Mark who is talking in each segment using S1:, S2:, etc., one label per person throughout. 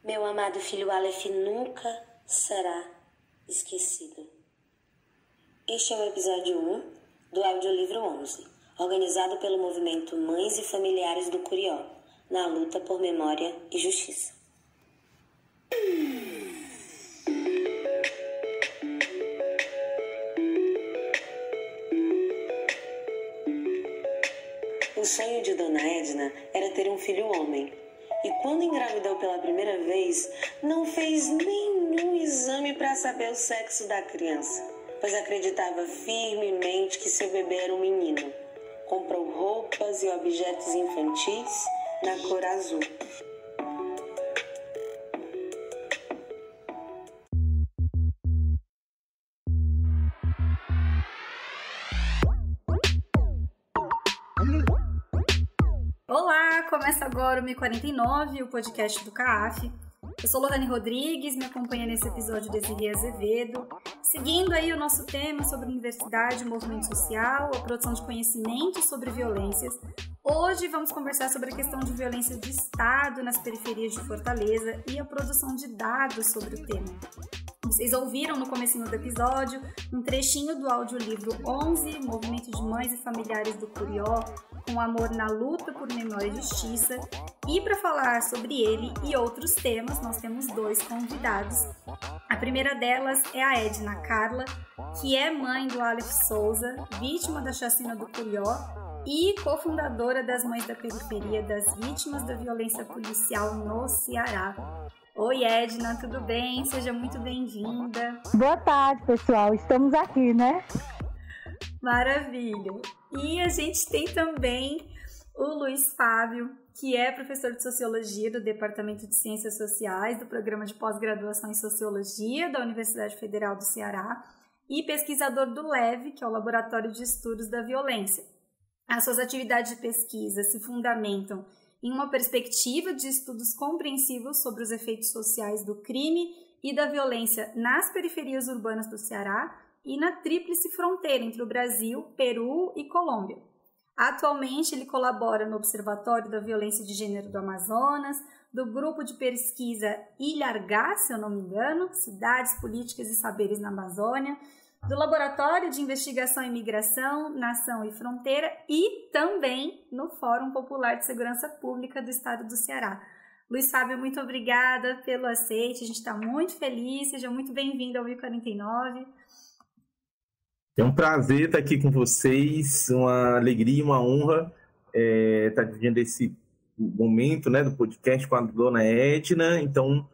S1: Meu amado filho Aleph nunca será esquecido. Este é o episódio 1 do audiolivro 11, organizado pelo movimento Mães e Familiares do Curió, na luta por memória e justiça. O sonho de Dona Edna era ter um filho homem. E quando engravidou pela primeira vez, não fez nenhum exame para saber o sexo da criança, pois acreditava firmemente que seu bebê era um menino. Comprou roupas e objetos infantis na cor azul.
S2: Olá, começa agora o 1049, o podcast do CAAF. Eu sou Lohane Rodrigues, me acompanha nesse episódio Desirê Azevedo. Seguindo aí o nosso tema sobre universidade, movimento social, a produção de conhecimento sobre violências. Hoje vamos conversar sobre a questão de violência de Estado nas periferias de Fortaleza e a produção de dados sobre o tema. Vocês ouviram no comecinho do episódio um trechinho do audiolivro 11, Movimento de Mães e Familiares do Curió, com amor na luta por memória e justiça. E para falar sobre ele e outros temas, nós temos dois convidados. A primeira delas é a Edna Carla, que é mãe do Aleph Souza, vítima da chacina do Curió e cofundadora das Mães da Periferia das Vítimas da Violência Policial no Ceará. Oi, Edna, tudo bem? Seja muito bem-vinda.
S3: Boa tarde, pessoal. Estamos aqui, né?
S2: Maravilha. E a gente tem também o Luiz Fábio, que é professor de Sociologia do Departamento de Ciências Sociais do Programa de Pós-Graduação em Sociologia da Universidade Federal do Ceará e pesquisador do LEV, que é o Laboratório de Estudos da Violência. As suas atividades de pesquisa se fundamentam em uma perspectiva de estudos compreensivos sobre os efeitos sociais do crime e da violência nas periferias urbanas do Ceará e na tríplice fronteira entre o Brasil, Peru e Colômbia. Atualmente, ele colabora no Observatório da Violência de Gênero do Amazonas, do grupo de pesquisa Ilhargá, se eu não me engano, Cidades, Políticas e Saberes na Amazônia, do Laboratório de Investigação e Migração, Nação e Fronteira e também no Fórum Popular de Segurança Pública do Estado do Ceará. Luiz Fábio, muito obrigada pelo aceite, a gente está muito feliz, seja muito bem-vindo ao 1049.
S4: É um prazer estar aqui com vocês, uma alegria e uma honra estar dividindo esse momento, né, do podcast com a dona Edna. Então,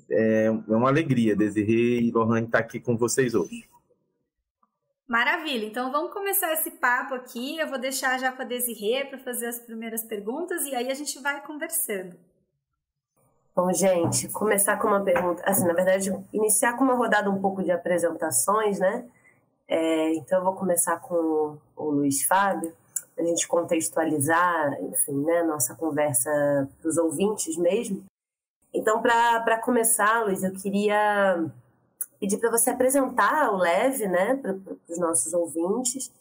S4: é uma alegria, Desirê e Lohane, estar aqui com vocês hoje.
S2: Maravilha, então vamos começar esse papo aqui. Eu vou deixar já com a Desirê para fazer as primeiras perguntas e aí a gente vai conversando.
S1: Bom, gente, começar com uma pergunta, assim, na verdade, iniciar com uma rodada um pouco de apresentações, né? Então eu vou começar com o Luiz Fábio, para a gente contextualizar, enfim, né, nossa conversa para os ouvintes mesmo. Então, para começar, Luiz, eu queria pedir para você apresentar o LEV, né, para os nossos ouvintes,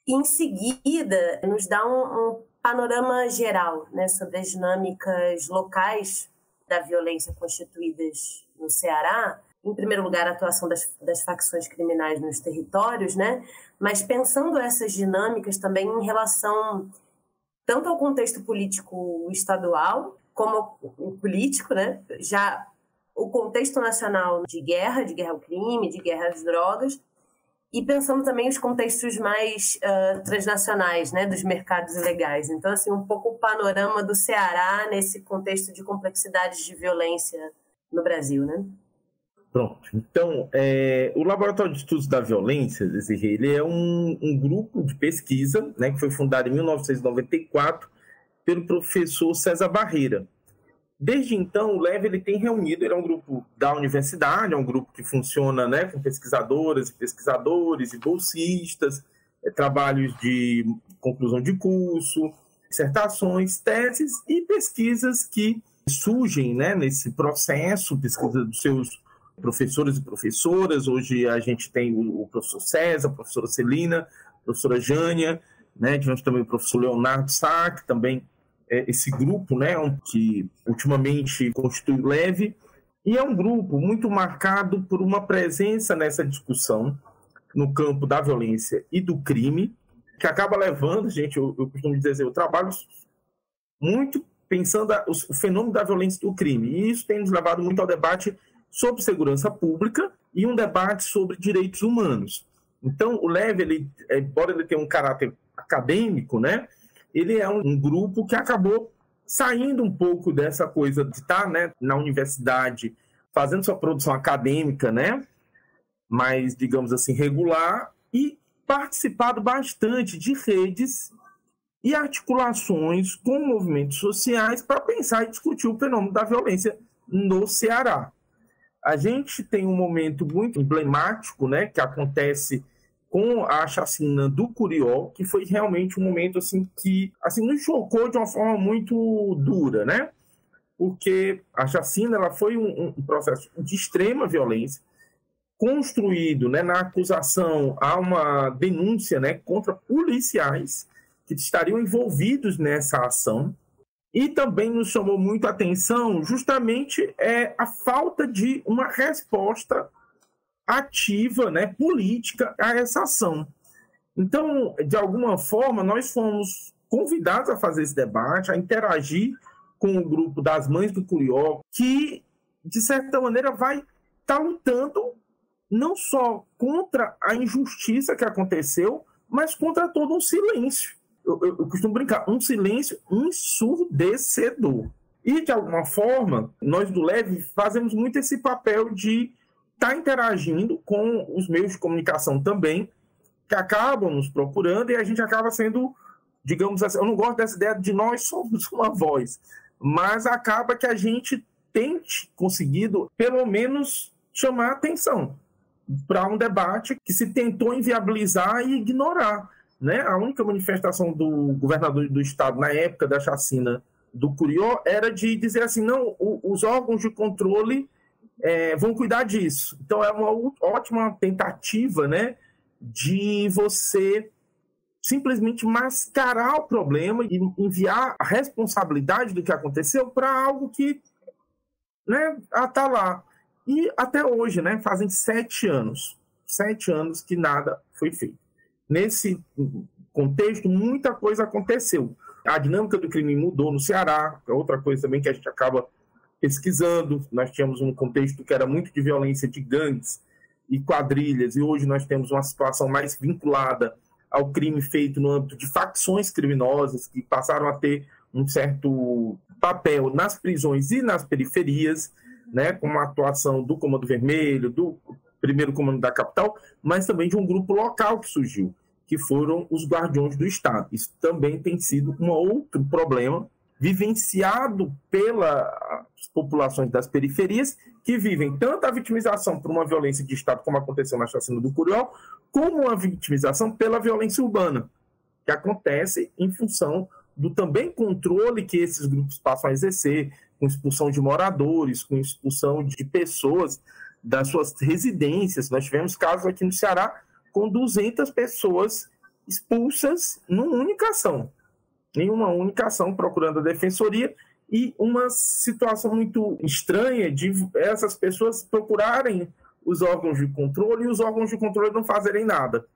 S1: e em seguida nos dar um panorama geral, né, sobre as dinâmicas locais da violência constituídas no Ceará. Em primeiro lugar, a atuação das facções criminais nos territórios, né, mas pensando essas dinâmicas também em relação tanto ao contexto político estadual como o político, né, já o contexto nacional de guerra ao crime, de guerra às drogas, e pensando também os contextos mais transnacionais, né, dos mercados ilegais. Então, assim, um pouco o panorama do Ceará nesse contexto de complexidades de violência no Brasil, né?
S4: Pronto. Então, o Laboratório de Estudos da Violência, ele é um grupo de pesquisa, né, que foi fundado em 1994 pelo professor César Barreira. Desde então, o LEV ele tem reunido, ele é um grupo da universidade, é um grupo que funciona, né, com pesquisadoras e pesquisadores e bolsistas, trabalhos de conclusão de curso, dissertações, teses e pesquisas que surgem, né, nesse processo, pesquisa dos seus professores e professoras. Hoje a gente tem o professor César, a professora Celina, professora Jânia, né? Tivemos também o professor Leonardo Sack, também esse grupo, né? Que ultimamente constitui o LEVE, e é um grupo muito marcado por uma presença nessa discussão no campo da violência e do crime, que acaba levando, gente, eu costumo dizer, eu trabalho muito pensando o fenômeno da violência e do crime, e isso tem nos levado muito ao debate sobre segurança pública e um debate sobre direitos humanos. Então, o LEVE, embora ele tenha um caráter acadêmico, né, ele é um grupo que acabou saindo um pouco dessa coisa de estar, né, na universidade, fazendo sua produção acadêmica, né, mais, digamos assim, regular, e participado bastante de redes e articulações com movimentos sociais para pensar e discutir o fenômeno da violência no Ceará. A gente tem um momento muito emblemático, né, que acontece com a chacina do Curió, que foi realmente um momento assim, que assim, nos chocou de uma forma muito dura, né? Porque a chacina ela foi um processo de extrema violência, construído, né, na acusação a uma denúncia, né, contra policiais que estariam envolvidos nessa ação. E também nos chamou muito a atenção justamente a falta de uma resposta ativa, né, política a essa ação. Então, de alguma forma, nós fomos convidados a fazer esse debate, a interagir com o grupo das Mães do Curió, que, de certa maneira, vai estar lutando não só contra a injustiça que aconteceu, mas contra todo um silêncio. Eu costumo brincar, um silêncio ensurdecedor. E, de alguma forma, nós do LEVE fazemos muito esse papel de estar interagindo com os meios de comunicação também, que acabam nos procurando, e a gente acaba sendo, digamos assim, eu não gosto dessa ideia de nós somos uma voz, mas acaba que a gente tente conseguido, pelo menos, chamar a atenção para um debate que se tentou inviabilizar e ignorar. Né? A única manifestação do governador do estado na época da chacina do Curió era de dizer assim, não, os órgãos de controle vão cuidar disso. Então é uma ótima tentativa, né, de você simplesmente mascarar o problema e enviar a responsabilidade do que aconteceu para algo que, né, está lá. E até hoje, né, fazem 7 anos que nada foi feito. Nesse contexto, muita coisa aconteceu. A dinâmica do crime mudou no Ceará, é outra coisa também que a gente acaba pesquisando. Nós tínhamos um contexto que era muito de violência de gangues e quadrilhas, e hoje nós temos uma situação mais vinculada ao crime feito no âmbito de facções criminosas, que passaram a ter um certo papel nas prisões e nas periferias, né, com a atuação do Comando Vermelho, do primeiro comando da capital, mas também de um grupo local que surgiu, que foram os Guardiões do Estado. Isso também tem sido um outro problema vivenciado pelas populações das periferias, que vivem tanto a vitimização por uma violência de Estado, como aconteceu na chacina do Curió, como a vitimização pela violência urbana, que acontece em função do também controle que esses grupos passam a exercer, com expulsão de moradores, com expulsão de pessoas das suas residências. Nós tivemos casos aqui no Ceará com 200 pessoas expulsas em uma única ação, procurando a defensoria, e uma situação muito estranha de essas pessoas procurarem os órgãos de controle e os órgãos de controle não fazerem nada.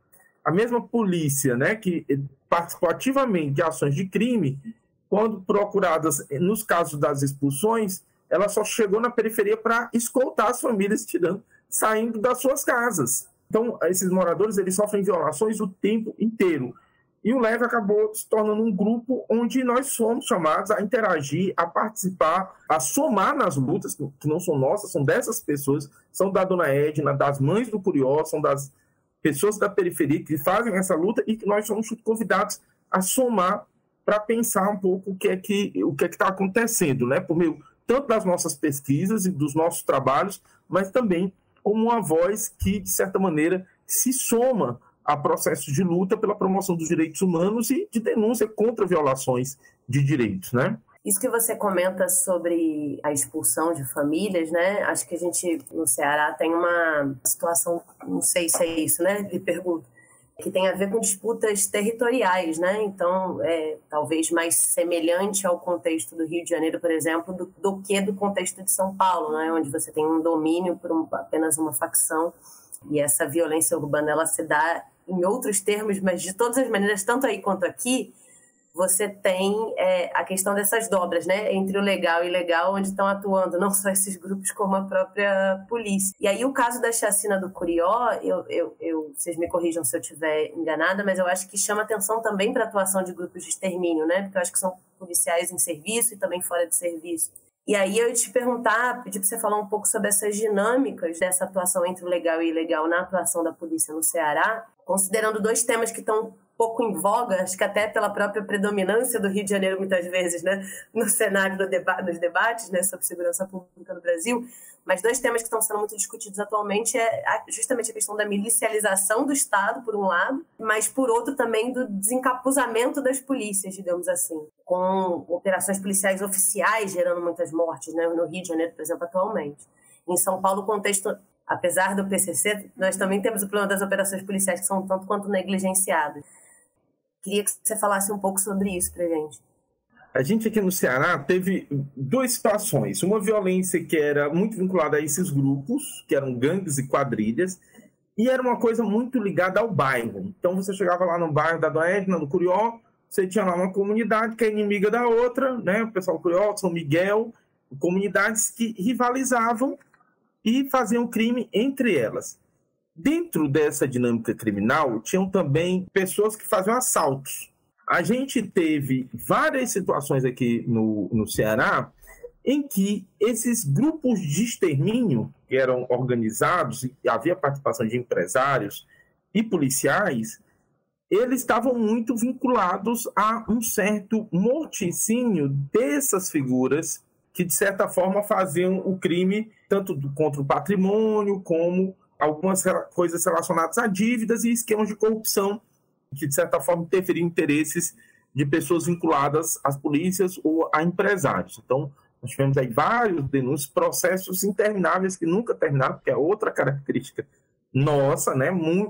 S4: A mesma polícia, né, que participou ativamente de ações de crime, quando procuradas nos casos das expulsões, ela só chegou na periferia para escoltar as famílias saindo das suas casas. Então, esses moradores eles sofrem violações o tempo inteiro. E o LEVE acabou se tornando um grupo onde nós fomos chamados a interagir, a participar, a somar nas lutas, que não são nossas, são dessas pessoas, são da Dona Edna, das Mães do Curió, são das pessoas da periferia que fazem essa luta, e que nós somos convidados a somar para pensar um pouco o que é que está acontecendo, né? Por meio tanto das nossas pesquisas e dos nossos trabalhos, mas também como uma voz que, de certa maneira, se soma a processos de luta pela promoção dos direitos humanos e de denúncia contra violações de direitos, né?
S1: Isso que você comenta sobre a expulsão de famílias, né? Acho que a gente, no Ceará, tem uma situação, não sei se é isso, né? Lhe pergunto. que tem a ver com disputas territoriais, né? Então, talvez mais semelhante ao contexto do Rio de Janeiro, por exemplo, do que do contexto de São Paulo, né? Onde você tem um domínio por apenas uma facção, e essa violência urbana ela se dá em outros termos, mas de todas as maneiras, tanto aí quanto aqui, você tem a questão dessas dobras, né, entre o legal e ilegal, onde estão atuando não só esses grupos, como a própria polícia. E aí o caso da chacina do Curió, vocês me corrijam se eu estiver enganada, mas eu acho que chama atenção também para a atuação de grupos de extermínio, né, porque eu acho que são policiais em serviço e também fora de serviço. E aí eu ia te perguntar, pedir para você falar um pouco sobre essas dinâmicas dessa atuação entre o legal e ilegal na atuação da polícia no Ceará, considerando dois temas que estão pouco em voga, acho que até pela própria predominância do Rio de Janeiro, muitas vezes, né, no cenário dos debates, né, sobre segurança pública no Brasil, mas dois temas que estão sendo muito discutidos atualmente justamente a questão da milicialização do Estado, por um lado, mas, por outro, também do desencapuzamento das polícias, digamos assim, com operações policiais oficiais gerando muitas mortes, né, no Rio de Janeiro, por exemplo, atualmente. Em São Paulo, o contexto, apesar do PCC, nós também temos o problema das operações policiais que são tanto quanto negligenciadas. Queria que você falasse um pouco sobre isso pra gente.
S4: A gente aqui no Ceará teve duas situações. Uma violência que era muito vinculada a esses grupos, que eram gangues e quadrilhas, e era uma coisa muito ligada ao bairro. Então você chegava lá no bairro da Dona Edna, no Curió, você tinha lá uma comunidade que é inimiga da outra, né? O pessoal do Curió, São Miguel, comunidades que rivalizavam e faziam crime entre elas. Dentro dessa dinâmica criminal, tinham também pessoas que faziam assaltos. A gente teve várias situações aqui no Ceará em que esses grupos de extermínio, que eram organizados, e havia participação de empresários e policiais, eles estavam muito vinculados a um certo morticínio dessas figuras que, de certa forma, faziam o crime tanto contra o patrimônio como algumas coisas relacionadas a dívidas e esquemas de corrupção que, de certa forma, interferiam em interesses de pessoas vinculadas às polícias ou a empresários. Então, nós tivemos aí vários denúncias, processos intermináveis que nunca terminaram, porque é outra característica nossa, né?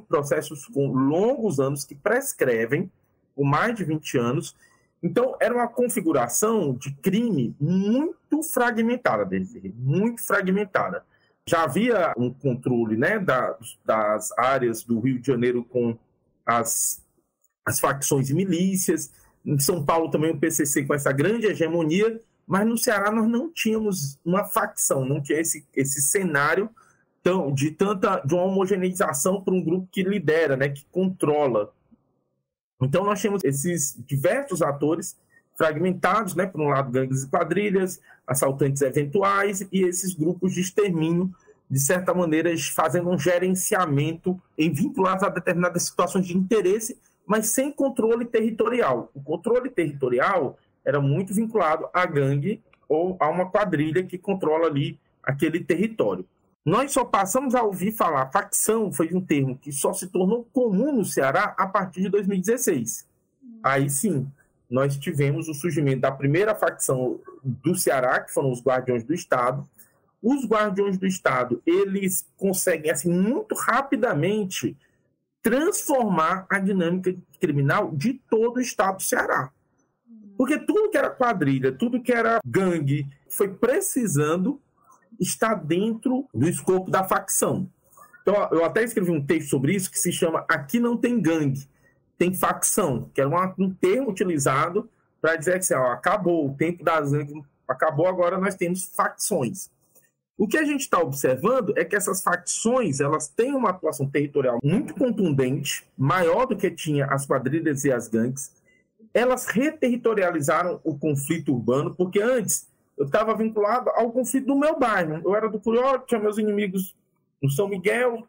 S4: Processos com longos anos que prescrevem, por mais de 20 anos. Então, era uma configuração de crime muito fragmentada, Desirê, muito fragmentada. Já havia um controle, né, das áreas do Rio de Janeiro com as facções e milícias. Em São Paulo também o PCC com essa grande hegemonia, mas no Ceará nós não tínhamos uma facção, não tinha esse cenário de uma homogeneização por um grupo que lidera, né, que controla. Então nós tínhamos esses diversos atores fragmentados, né, por um lado gangues e quadrilhas, assaltantes eventuais e esses grupos de extermínio, de certa maneira, fazendo um gerenciamento vinculados a determinadas situações de interesse, mas sem controle territorial. O controle territorial era muito vinculado à gangue ou a uma quadrilha que controla ali aquele território. Nós só passamos a ouvir falar, facção foi um termo que só se tornou comum no Ceará a partir de 2016. Aí sim, nós tivemos o surgimento da primeira facção do Ceará, que foram os Guardiões do Estado. Os Guardiões do Estado, eles conseguem, assim, muito rapidamente transformar a dinâmica criminal de todo o estado do Ceará. Porque tudo que era quadrilha, tudo que era gangue, foi precisando estar dentro do escopo da facção. Então, eu até escrevi um texto sobre isso que se chama Aqui Não Tem Gangue, Tem Facção, que era um termo utilizado para dizer que acabou, o tempo das gangues acabou, agora nós temos facções. O que a gente está observando é que essas facções elas têm uma atuação territorial muito contundente, maior do que tinha as quadrilhas e as gangues. Elas reterritorializaram o conflito urbano, porque antes eu estava vinculado ao conflito do meu bairro. Eu era do Curió, tinha meus inimigos no São Miguel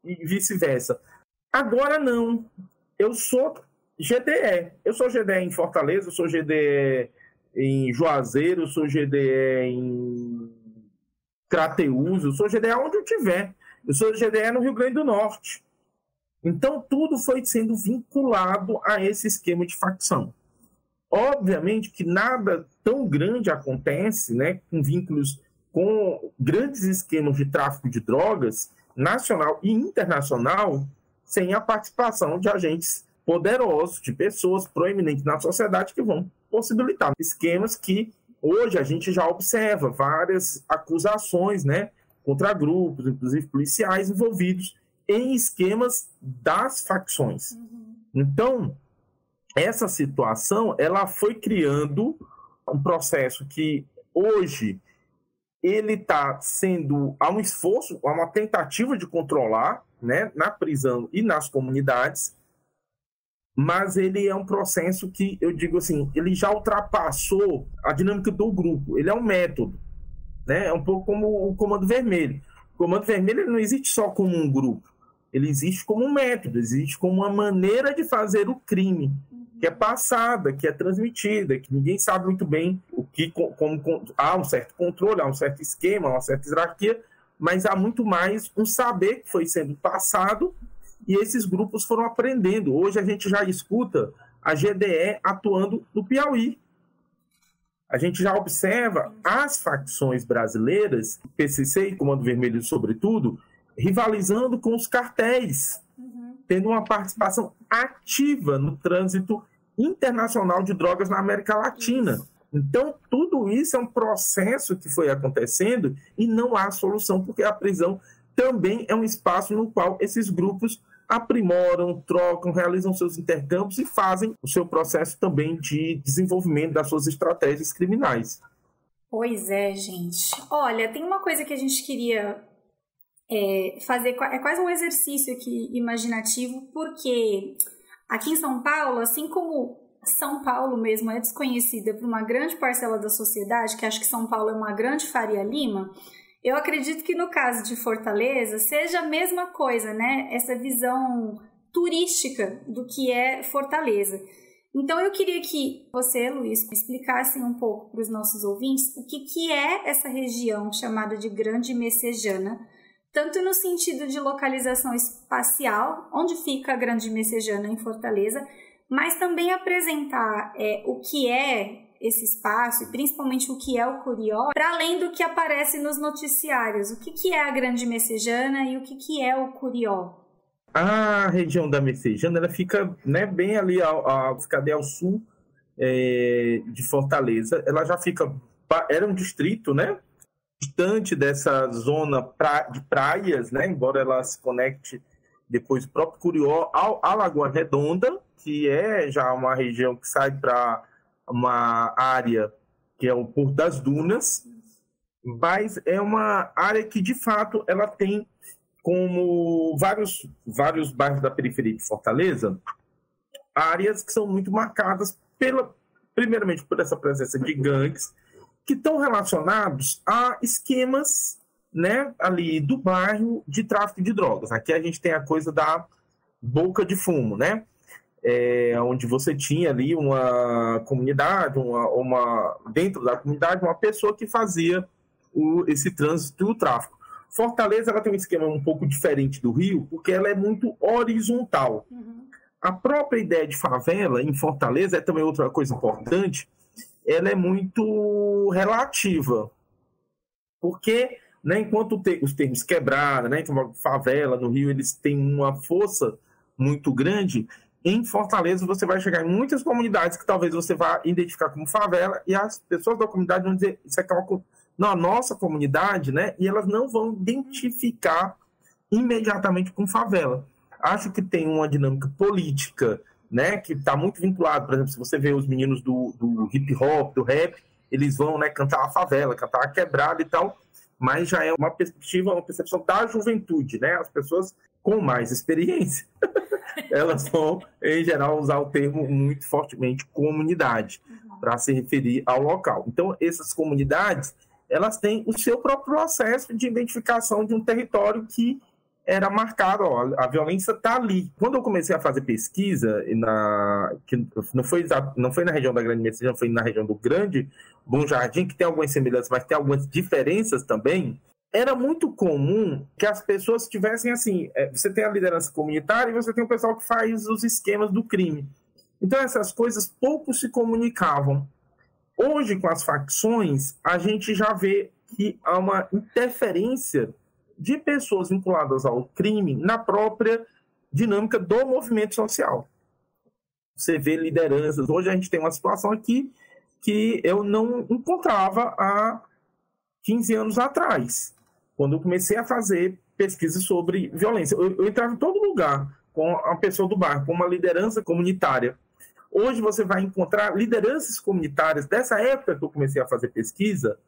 S4: e vice-versa. Agora não. Eu sou GDE. Eu sou GDE em Fortaleza, eu sou GDE em Juazeiro, eu sou GDE em Crateús, eu sou GDE onde eu tiver. Eu sou GDE no Rio Grande do Norte. Então, tudo foi sendo vinculado a esse esquema de facção. Obviamente que nada tão grande acontece, né, com vínculos com grandes esquemas de tráfico de drogas, nacional e internacional, sem a participação de agentes poderosos, de pessoas proeminentes na sociedade que vão possibilitar esquemas que hoje a gente já observa várias acusações, né, contra grupos, inclusive policiais, envolvidos em esquemas das facções. Então, essa situação ela foi criando um processo que hoje ele está sendo, há um esforço, há uma tentativa de controlar, né, na prisão e nas comunidades, mas ele é um processo que, eu digo assim, ele já ultrapassou a dinâmica do grupo, ele é um método, né? É um pouco como o Comando Vermelho. O Comando Vermelho ele não existe só como um grupo, ele existe como um método, existe como uma maneira de fazer o crime, que é passada, que é transmitida, que ninguém sabe muito bem o que, há um certo controle, há um certo esquema, há uma certa hierarquia, mas há muito mais um saber que foi sendo passado e esses grupos foram aprendendo. Hoje a gente já escuta a GDE atuando no Piauí. A gente já observa as facções brasileiras, PCC e Comando Vermelho sobretudo, rivalizando com os cartéis, tendo uma participação ativa no trânsito internacional de drogas na América Latina. Então, tudo isso é um processo que foi acontecendo e não há solução, porque a prisão também é um espaço no qual esses grupos aprimoram, trocam, realizam seus intercâmbios e fazem o seu processo também de desenvolvimento das suas estratégias criminais.
S2: Pois é, gente. Olha, tem uma coisa que a gente queria fazer, é quase um exercício aqui imaginativo, porque aqui em São Paulo, assim como São Paulo mesmo é desconhecida por uma grande parcela da sociedade, que acha que São Paulo é uma grande Faria Lima, eu acredito que no caso de Fortaleza seja a mesma coisa, né? Essa visão turística do que é Fortaleza. Então eu queria que você, Luiz, explicasse um pouco para os nossos ouvintes o que é essa região chamada de Grande Messejana, tanto no sentido de localização espacial, onde fica a Grande Messejana em Fortaleza, mas também apresentar o que é esse espaço e principalmente o que é o Curió, para além do que aparece nos noticiários. O que é a Grande Messejana e o que é o Curió?
S4: A região da Messejana ela fica, né, bem ali ao sul de Fortaleza. Ela já fica, era um distrito, né, distante dessa zona de praias, né, embora ela se conecte depois do próprio Curió à Lagoa Redonda, que é já uma região que sai para uma área que é o Porto das Dunas, mas é uma área que, de fato, ela tem como vários bairros da periferia de Fortaleza, áreas que são muito marcadas, primeiramente, por essa presença de gangues, que estão relacionados a esquemas, né, ali do bairro de tráfico de drogas. Aqui a gente tem a coisa da boca de fumo, né? Onde você tinha ali uma comunidade, dentro da comunidade, uma pessoa que fazia esse trânsito e o tráfico. Fortaleza ela tem um esquema um pouco diferente do Rio, porque ela é muito horizontal. A própria ideia de favela em Fortaleza é também outra coisa importante, ela é muito relativa, porque, né, enquanto os termos quebrada, né, então favela no Rio, eles têm uma força muito grande. Em Fortaleza, você vai chegar em muitas comunidades que talvez você vá identificar como favela e as pessoas da comunidade vão dizer isso aqui é na nossa comunidade, né? E elas não vão identificar imediatamente com favela. Acho que tem uma dinâmica política, né? Que está muito vinculada. Por exemplo, se você vê os meninos do hip hop, do rap, eles vão, né, cantar a favela, cantar a quebrada e tal, mas já é uma percepção da juventude, né? As pessoas com mais experiência. Elas vão, em geral, usar o termo muito fortemente comunidade para se referir ao local. Então, essas comunidades, elas têm o seu próprio processo de identificação de um território que era marcado, ó, a violência está ali. Quando eu comecei a fazer pesquisa, que não foi na região da Grande Messejana, foi na região do Grande Bom Jardim, que tem algumas semelhanças, mas tem algumas diferenças também, era muito comum que as pessoas tivessem assim, você tem a liderança comunitária e você tem o pessoal que faz os esquemas do crime. Então essas coisas pouco se comunicavam. Hoje, com as facções, a gente já vê que há uma interferência de pessoas vinculadas ao crime na própria dinâmica do movimento social. Você vê lideranças. Hoje a gente tem uma situação aqui que eu não encontrava há 15 anos atrás, quando eu comecei a fazer pesquisa sobre violência. Eu entrava em todo lugar com a pessoa do bairro, com uma liderança comunitária. Hoje você vai encontrar lideranças comunitárias dessa época que eu comecei a fazer pesquisa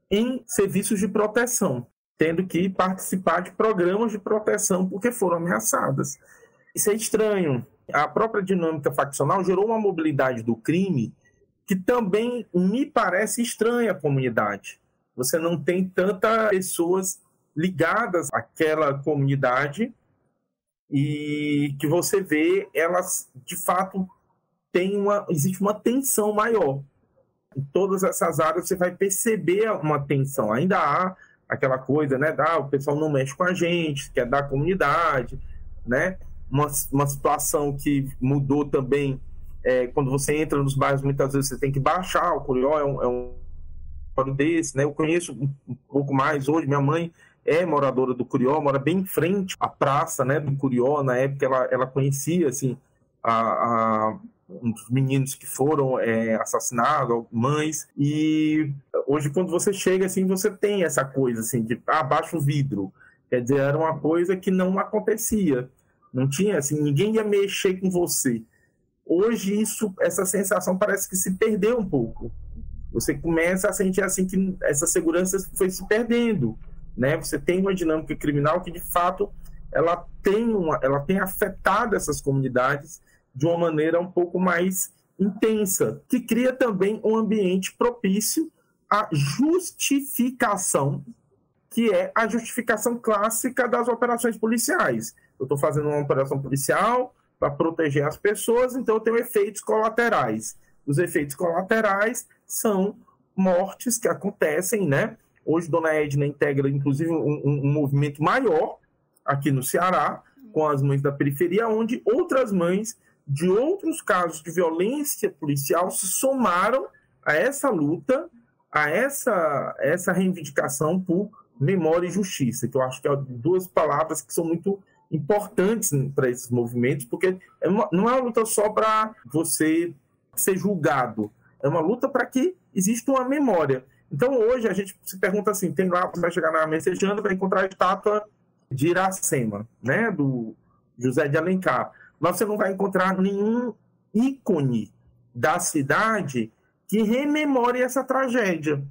S4: em serviços de proteção, tendo que participar de programas de proteção porque foram ameaçadas. Isso é estranho. A própria dinâmica faccional gerou uma mobilidade do crime que também me parece estranha à comunidade. Você não tem tantas pessoas ligadas àquela comunidade e que você vê, elas, de fato, existe uma tensão maior. Em todas essas áreas você vai perceber uma tensão. Ainda há aquela coisa, né? O pessoal não mexe com a gente, quer dar comunidade, né? Uma situação que mudou também, quando você entra nos bairros, muitas vezes você tem que baixar. O Curió é um desse, né? Eu conheço um pouco mais hoje. Minha mãe é moradora do Curió, mora bem em frente à praça, né, do Curió. Na época ela conhecia assim, um dos meninos que foram assassinados, mães, e hoje quando você chega assim, você tem essa coisa assim, de abaixa o vidro, quer dizer, era uma coisa que não acontecia, não tinha assim, ninguém ia mexer com você. Hoje essa sensação parece que se perdeu um pouco, você começa a sentir assim que essa segurança foi se perdendo, né? Você tem uma dinâmica criminal que de fato ela tem afetado essas comunidades de uma maneira um pouco mais intensa, que cria também um ambiente propício à justificação, que é a justificação clássica das operações policiais. Eu estou fazendo uma operação policial para proteger as pessoas, então eu tenho efeitos colaterais. Os efeitos colaterais são mortes que acontecem, né? Hoje, Dona Edna integra, inclusive, um movimento maior aqui no Ceará, com as mães da periferia, onde outras mães de outros casos de violência policial se somaram a essa luta, a essa reivindicação por memória e justiça, que eu acho que são duas palavras que são muito importantes para esses movimentos, porque não é uma luta só para você ser julgado, é uma luta para que exista uma memória. Então, hoje, a gente se pergunta assim, tem lá, você vai chegar na Messejana, vai encontrar a estátua de Iracema, né, do José de Alencar. Mas você não vai encontrar nenhum ícone da cidade que rememore essa tragédia.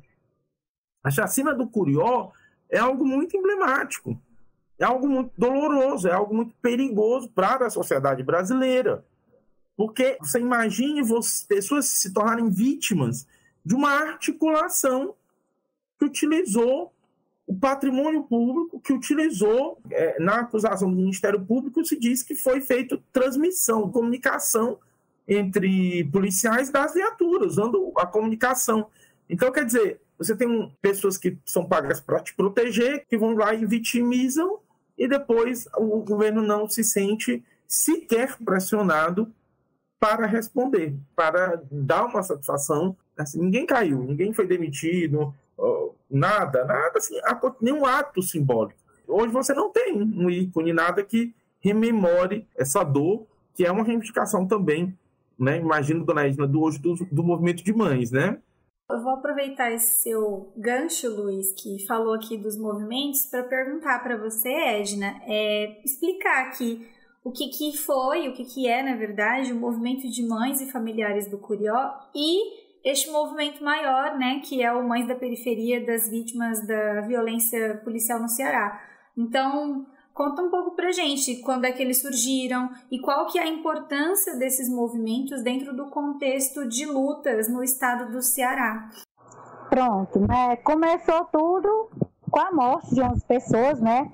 S4: A chacina do Curió é algo muito emblemático, é algo muito doloroso, é algo muito perigoso para a sociedade brasileira. Porque você imagine pessoas se tornarem vítimas de uma articulação que utilizou o patrimônio público, que utilizou, na acusação do Ministério Público, se diz que foi feita transmissão, comunicação entre policiais das viaturas, usando a comunicação. Então, quer dizer, você tem pessoas que são pagas para te proteger, que vão lá e vitimizam, e depois o governo não se sente sequer pressionado para responder, para dar uma satisfação. Assim, ninguém caiu, ninguém foi demitido, nada, assim, nenhum ato simbólico. Hoje você não tem um ícone, nada que rememore essa dor, que é uma reivindicação também, né? Imagino, Dona Edna, hoje do movimento de mães, né?
S2: Eu vou aproveitar esse seu gancho, Luiz, que falou aqui dos movimentos, para perguntar para você, Edna, explicar aqui o que foi, o que é, na verdade, o movimento de mães e familiares do Curió e este movimento maior, né, que é o Mães da Periferia das Vítimas da Violência Policial no Ceará. Então, conta um pouco pra gente quando é que eles surgiram e qual que é a importância desses movimentos dentro do contexto de lutas no estado do Ceará.
S3: Pronto, né? Começou tudo com a morte de 11 pessoas, né?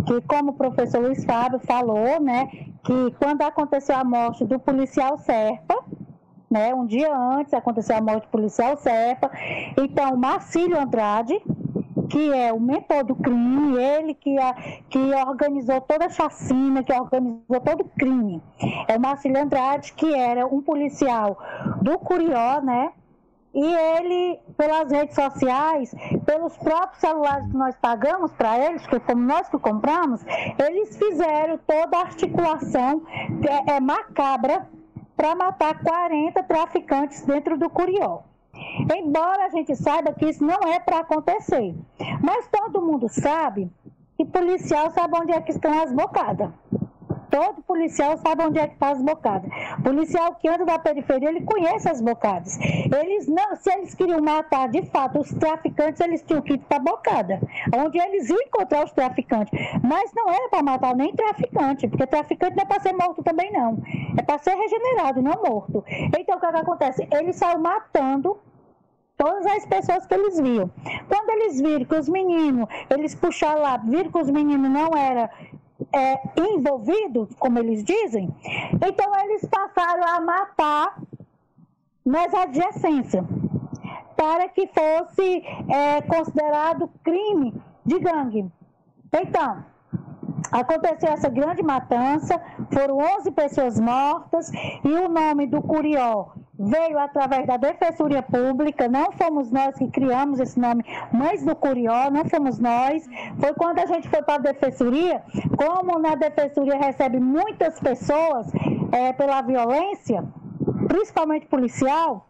S3: Que, como o professor Luiz Fábio falou, né, que quando aconteceu a morte do policial Serpa, né, um dia antes aconteceu a morte do policial Serpa, então Marcílio Andrade, que é o mentor do crime, ele que organizou toda a chacina, que organizou todo o crime, é o Marcílio Andrade, que era um policial do Curió, né, e ele, pelas redes sociais, pelos próprios celulares que nós pagamos para eles, que fomos nós que compramos, eles fizeram toda a articulação macabra para matar 40 traficantes dentro do Curió. Embora a gente saiba que isso não é para acontecer, mas todo mundo sabe que policial sabe onde é que estão as bocadas. Todo policial sabe onde é que estão as bocadas. Policial que anda da periferia, ele conhece as bocadas. Eles não, se eles queriam matar de fato os traficantes, eles tinham que ir para a bocada, onde eles iam encontrar os traficantes. Mas não era para matar nem traficante, porque traficante não é para ser morto também não. É para ser regenerado, não morto. Então o que acontece? Eles saíram matando todas as pessoas que eles viam. Quando eles viram que os meninos, eles puxaram lá, viram que os meninos não eram envolvidos, como eles dizem, então eles passaram a matar nas adjacências, para que fosse considerado crime de gangue. Então, aconteceu essa grande matança, foram 11 pessoas mortas, e o nome do Curió veio através da Defensoria Pública, não fomos nós que criamos esse nome, Mães do Curió, não fomos nós, foi quando a gente foi para a Defensoria, como na Defensoria recebe muitas pessoas pela violência, principalmente policial,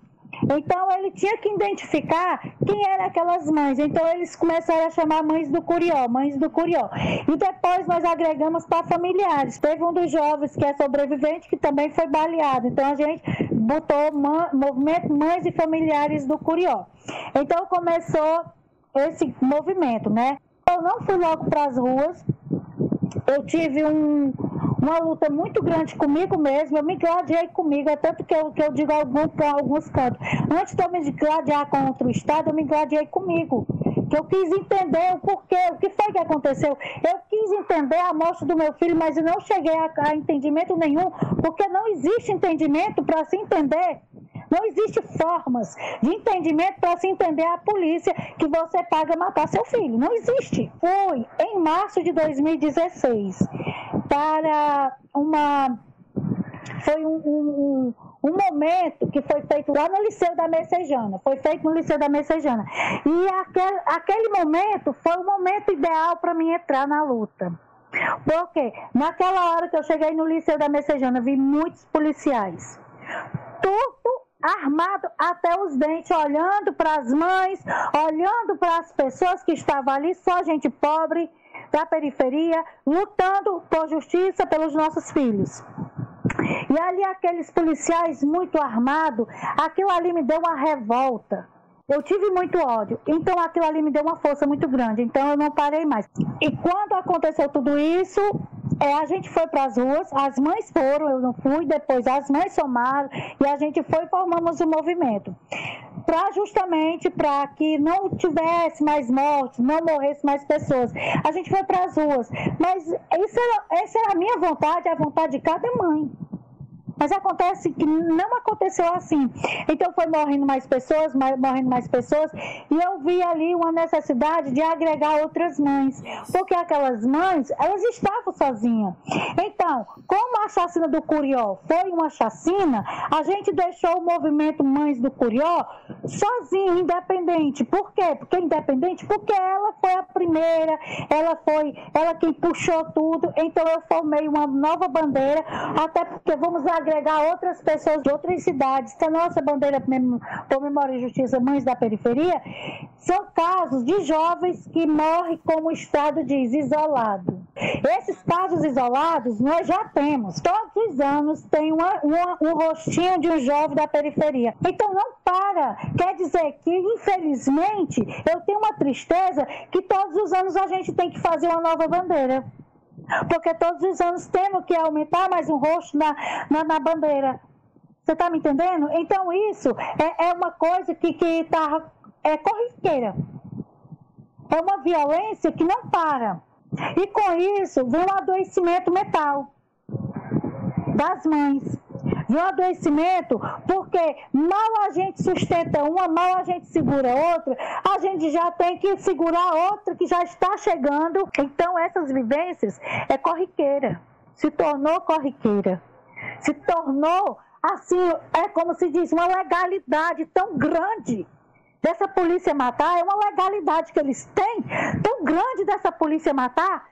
S3: então ele tinha que identificar quem eram aquelas mães. Então eles começaram a chamar Mães do Curió, Mães do Curió. E depois nós agregamos para familiares. Teve um dos jovens que é sobrevivente que também foi baleado. Então a gente botou movimento Mães e Familiares do Curió. Então começou esse movimento, né? Eu não fui logo para as ruas. Eu tive uma luta muito grande comigo mesmo, eu me gladiei comigo, é tanto que eu digo alguns cantos. Antes de eu me gladiar contra o Estado, eu me gladiei comigo. Que eu quis entender o porquê, o que foi que aconteceu. Eu quis entender a morte do meu filho, mas eu não cheguei a entendimento nenhum, porque não existe entendimento para se entender. Não existe formas de entendimento para se entender a polícia que você paga matar seu filho. Não existe. Foi em março de 2016 para foi um momento que foi feito lá no Liceu da Messejana. Foi feito no Liceu da Messejana. E aquele momento foi o momento ideal para mim entrar na luta. Porque naquela hora que eu cheguei no Liceu da Messejana, vi muitos policiais. Tudo armado até os dentes, olhando para as mães, olhando para as pessoas que estavam ali, só gente pobre, da periferia, lutando por justiça pelos nossos filhos. E ali aqueles policiais muito armados, aquilo ali me deu uma revolta. Eu tive muito ódio, então aquilo ali me deu uma força muito grande, então eu não parei mais. E quando aconteceu tudo isso, a gente foi para as ruas, as mães foram, eu não fui, depois as mães somaram, e a gente foi e formamos o movimento. Justamente para que não tivesse mais mortes, não morresse mais pessoas. A gente foi para as ruas, mas essa era a minha vontade, a vontade de cada mãe. Mas acontece que não aconteceu assim. Então foi morrendo mais pessoas, e eu vi ali uma necessidade de agregar outras mães, porque aquelas mães, elas estavam sozinhas. Então, como a chacina do Curió foi uma chacina, a gente deixou o movimento Mães do Curió sozinho, independente. Por quê? Porque independente? Porque ela foi a primeira, ela quem puxou tudo, então eu formei uma nova bandeira, até porque vamos agregar outras pessoas de outras cidades. A nossa bandeira por Memória e Justiça Mães da Periferia são casos de jovens que morrem, como o Estado diz, isolado. Esses casos isolados nós já temos. Todos os anos tem um rostinho de um jovem da periferia. Então não para. Quer dizer que, infelizmente, eu tenho uma tristeza que todos os anos a gente tem que fazer uma nova bandeira. Porque todos os anos temos que aumentar mais um rosto na bandeira. Você está me entendendo? Então isso é uma coisa que é corriqueira. É uma violência que não para. E com isso vem um adoecimento mental das mães. Vem um adoecimento porque mal a gente sustenta uma, mal a gente segura outra, a gente já tem que segurar outra que já está chegando. Então essas vivências é corriqueira, se tornou corriqueira, se tornou assim, é como se diz, uma legalidade tão grande dessa polícia matar, é uma legalidade que eles têm tão grande dessa polícia matar,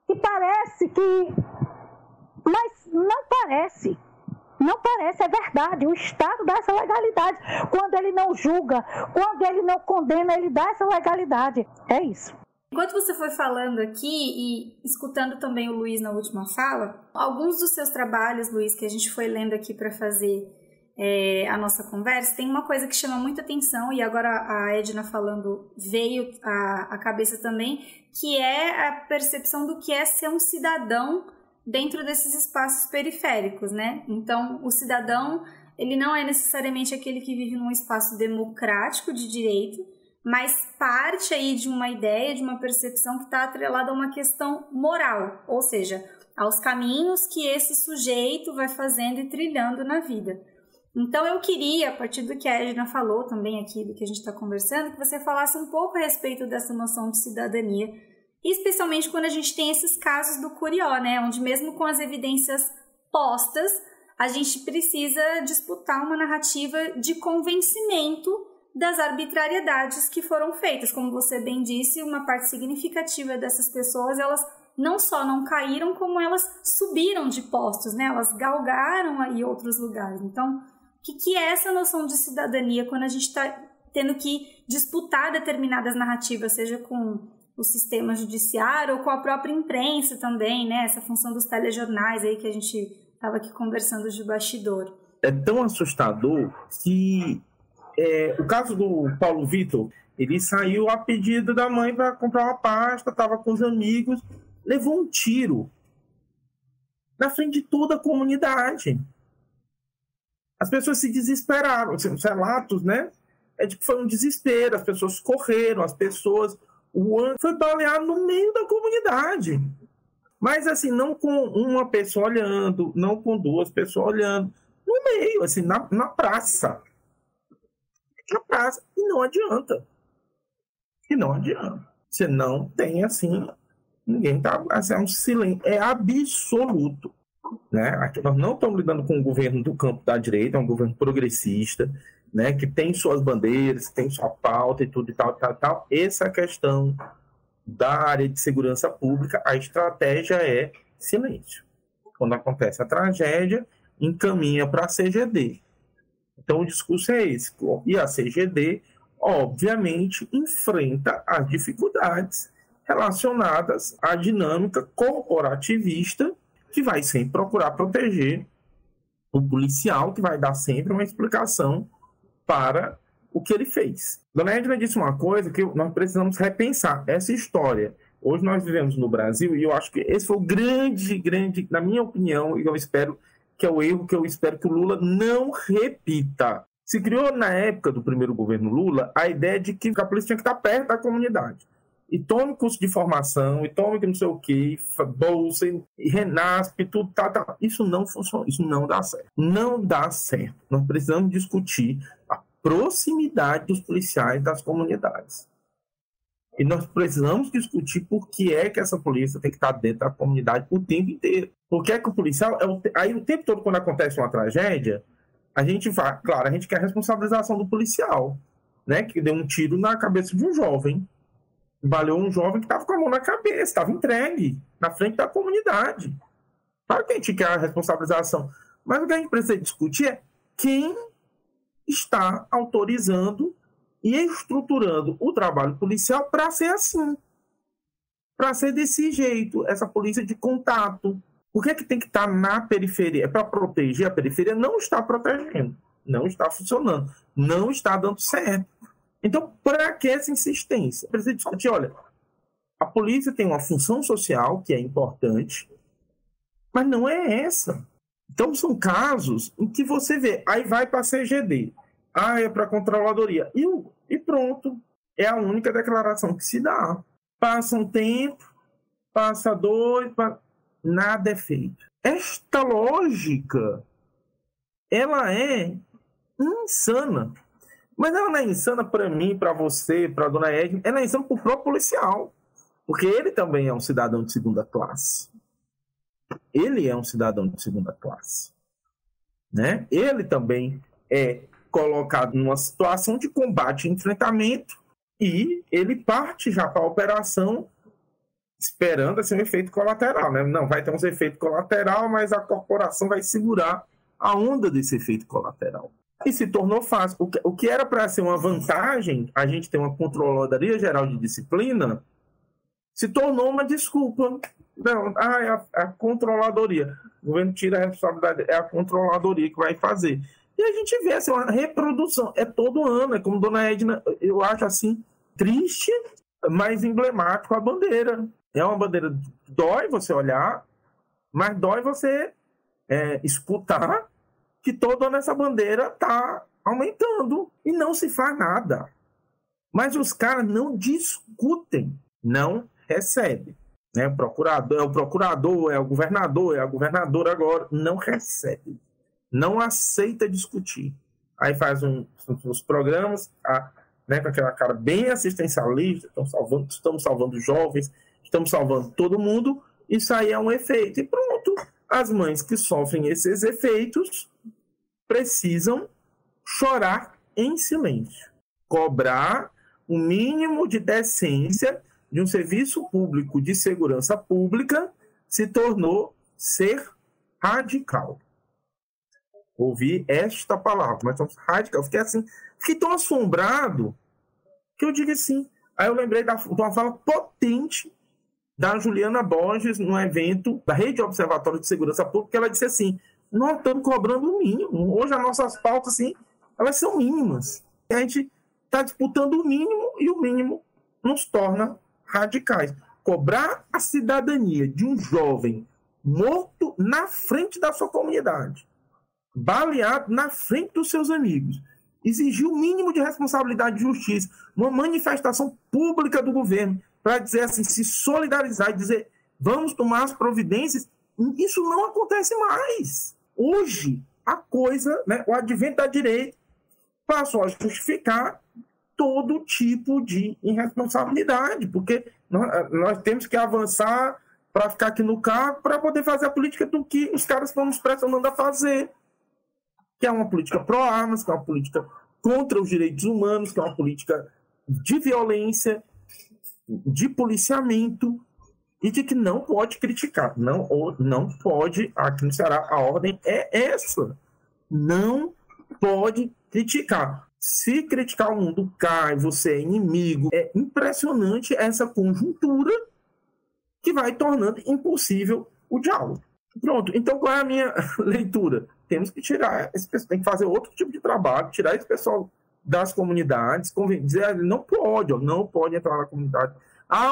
S3: que parece que... Mas não parece. Não parece, é verdade. O Estado dá essa legalidade. Quando ele não julga, quando ele não condena, ele dá essa legalidade. É isso.
S2: Enquanto você foi falando aqui e escutando também o Luiz na última fala, alguns dos seus trabalhos, Luiz, que a gente foi lendo aqui para fazer a nossa conversa, tem uma coisa que chama muita atenção, e agora a Edna falando veio à cabeça também, que é a percepção do que é ser um cidadão dentro desses espaços periféricos, né? Então, o cidadão, ele não é necessariamente aquele que vive num espaço democrático de direito, mas parte aí de uma ideia, de uma percepção que está atrelada a uma questão moral, ou seja, aos caminhos que esse sujeito vai fazendo e trilhando na vida. Então, eu queria, a partir do que a Edna falou também aqui, do que a gente está conversando, que você falasse um pouco a respeito dessa noção de cidadania, especialmente quando a gente tem esses casos do Curió, né? Onde mesmo com as evidências postas, a gente precisa disputar uma narrativa de convencimento das arbitrariedades que foram feitas. Como você bem disse, uma parte significativa dessas pessoas, elas não só não caíram, como elas subiram de postos, né? Elas galgaram aí outros lugares. Então, o que é essa noção de cidadania quando a gente está tendo que disputar determinadas narrativas, seja com o sistema judiciário ou com a própria imprensa também, né? Essa função dos telejornais aí que a gente estava aqui conversando de bastidor.
S4: É tão assustador que o caso do Paulo Vitor, ele saiu a pedido da mãe para comprar uma pasta, estava com os amigos, levou um tiro na frente de toda a comunidade. As pessoas se desesperaram, os relatos, né? É de que foi um desespero, as pessoas correram, o Anderson foi baleado no meio da comunidade. Mas, assim, não com uma pessoa olhando, não com duas pessoas olhando. No meio, assim, na praça. Na praça. E não adianta. Você não tem, assim, ninguém tá... Assim, é um silêncio. É absoluto. Né? Aqui nós não estamos lidando com um governo do campo da direita, é um governo progressista, né, que tem suas bandeiras, tem sua pauta e tudo e tal. Essa questão da área de segurança pública, a estratégia é silêncio. Quando acontece a tragédia, encaminha para a CGD. Então, o discurso é esse. E a CGD, obviamente, enfrenta as dificuldades relacionadas à dinâmica corporativista que vai sempre procurar proteger o policial, que vai dar sempre uma explicação para o que ele fez. Dona Edna disse uma coisa que nós precisamos repensar. Essa história. Hoje nós vivemos no Brasil e eu acho que esse foi o grande, na minha opinião, e eu espero que é o erro que eu espero que o Lula não repita. Se criou na época do primeiro governo Lula a ideia de que a polícia tinha que estar perto da comunidade. E tome curso de formação, e tome que não sei o quê, bolsa, e renaspe, tudo, tá. Isso não funciona, isso não dá certo. Não dá certo. Nós precisamos discutir a proximidade dos policiais das comunidades. E nós precisamos discutir por que é que essa polícia tem que estar dentro da comunidade o tempo inteiro. Porque é que o policial... Aí o tempo todo, quando acontece uma tragédia, a gente vai... Claro, a gente quer a responsabilização do policial, né? Que deu um tiro na cabeça de um jovem. Baleou um jovem que estava com a mão na cabeça, estava entregue na frente da comunidade. Claro que a gente quer a responsabilização, mas o que a gente precisa discutir é quem está autorizando e estruturando o trabalho policial para ser assim, para ser desse jeito, essa polícia de contato. Por que tem que estar na periferia? É para proteger a periferia? Não está protegendo, não está funcionando, não está dando certo. Então, para que essa insistência? Precisa discutir, olha, a polícia tem uma função social que é importante, mas não é essa. Então, são casos em que você vê, aí vai para a CGD, é para a controladoria, e pronto. É a única declaração que se dá. Passa um tempo, passa dois, nada é feito. Esta lógica, ela é insana. Mas ela não é insana para mim, para você, para a dona Edna, ela é insana para o próprio policial. Porque ele também é um cidadão de segunda classe. Ele é um cidadão de segunda classe. né? Ele também é colocado numa situação de combate e enfrentamento e ele parte já para a operação esperando assim, um efeito colateral, né? Não, vai ter um efeito colateral, mas a corporação vai segurar a onda desse efeito colateral. E se tornou fácil. O que era para ser uma vantagem, a gente ter uma Controladoria Geral de Disciplina, se tornou uma desculpa. Não, é a controladoria. O governo tira a responsabilidade, é a controladoria que vai fazer. E a gente vê assim, uma reprodução. É todo ano, é como Dona Edna, eu acho assim, triste, mas emblemático a bandeira. É uma bandeira que dói você olhar, mas dói você escutar que todo ano essa bandeira está aumentando e não se faz nada. Mas os caras não discutem, não recebem. Né? O procurador, é o governador, é a governadora agora, não recebe. Não aceita discutir. Aí faz uns programas, né, com aquela cara bem assistencialista, estamos salvando jovens, estamos salvando todo mundo, isso aí é um efeito. E pronto, as mães que sofrem esses efeitos precisam chorar em silêncio. Cobrar o mínimo de decência de um serviço público de segurança pública se tornou ser radical. Ouvi esta palavra, mas radical. Fiquei tão assombrado que eu digo assim. Aí eu lembrei de uma fala potente da Juliana Borges no evento da Rede Observatório de Segurança Pública, que ela disse assim: nós estamos cobrando o mínimo. Hoje as nossas pautas, assim, elas são mínimas. A gente está disputando o mínimo e o mínimo nos torna radicais. Cobrar a cidadania de um jovem morto na frente da sua comunidade, baleado na frente dos seus amigos, exigir o mínimo de responsabilidade e justiça, uma manifestação pública do governo para dizer assim, se solidarizar e dizer vamos tomar as providências, isso não acontece mais. Hoje, a coisa, né, o advento da direita passou a justificar todo tipo de irresponsabilidade, porque nós temos que avançar para ficar aqui no cargo para poder fazer a política do que os caras estão nos pressionando a fazer, que é uma política pró-armas, que é uma política contra os direitos humanos, que é uma política de violência, de policiamento, e de que não pode criticar. Não pode, aqui no Ceará, a ordem é essa. Não pode criticar. Se criticar o mundo cai, você é inimigo. É impressionante essa conjuntura que vai tornando impossível o diálogo. Pronto, então qual é a minha leitura? Temos que tirar esse pessoal, tem que fazer outro tipo de trabalho, tirar esse pessoal das comunidades, dizer, não pode entrar na comunidade.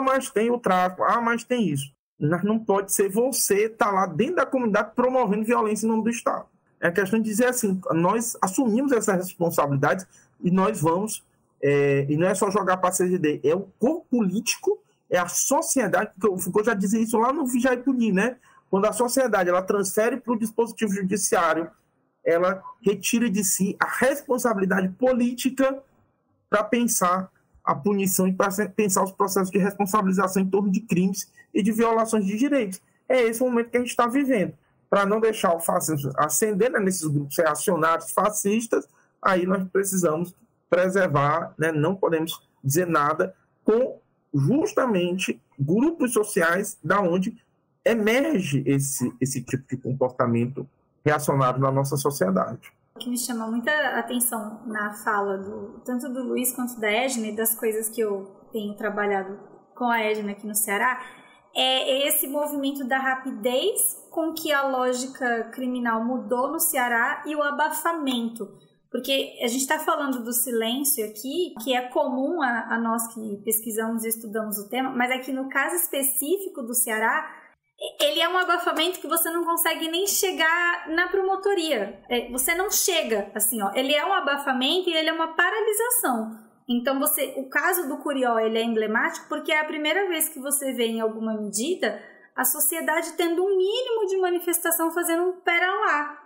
S4: Mas tem o tráfico, mas tem isso. Não pode ser você estar lá dentro da comunidade promovendo violência em nome do Estado. É questão de dizer assim, nós assumimos essas responsabilidades e nós vamos, e não é só jogar para a CGD, é o corpo político, é a sociedade, porque o Foucault já dizia isso lá no Vigiar e Punir, né? Quando a sociedade ela transfere para o dispositivo judiciário, ela retira de si a responsabilidade política para pensar a punição e para pensar os processos de responsabilização em torno de crimes e de violações de direitos. É esse o momento que a gente está vivendo. Para não deixar o fascismo ascender, né, nesses grupos reacionários fascistas, aí nós precisamos preservar, né, não podemos dizer nada com justamente grupos sociais da onde emerge esse tipo de comportamento reacionário na nossa sociedade.
S2: O que me chama muita atenção na fala tanto do Luiz quanto da Edna e das coisas que eu tenho trabalhado com a Edna aqui no Ceará é esse movimento da rapidez com que a lógica criminal mudou no Ceará e o abafamento. Porque a gente está falando do silêncio aqui, que é comum a nós que pesquisamos e estudamos o tema, mas aqui no caso específico do Ceará, ele é um abafamento que você não consegue nem chegar na promotoria. Você não chega, assim, ó. Ele é um abafamento e ele é uma paralisação. Então, o caso do Curió, ele é emblemático porque é a primeira vez que você vê em alguma medida a sociedade tendo um mínimo de manifestação fazendo um pera lá.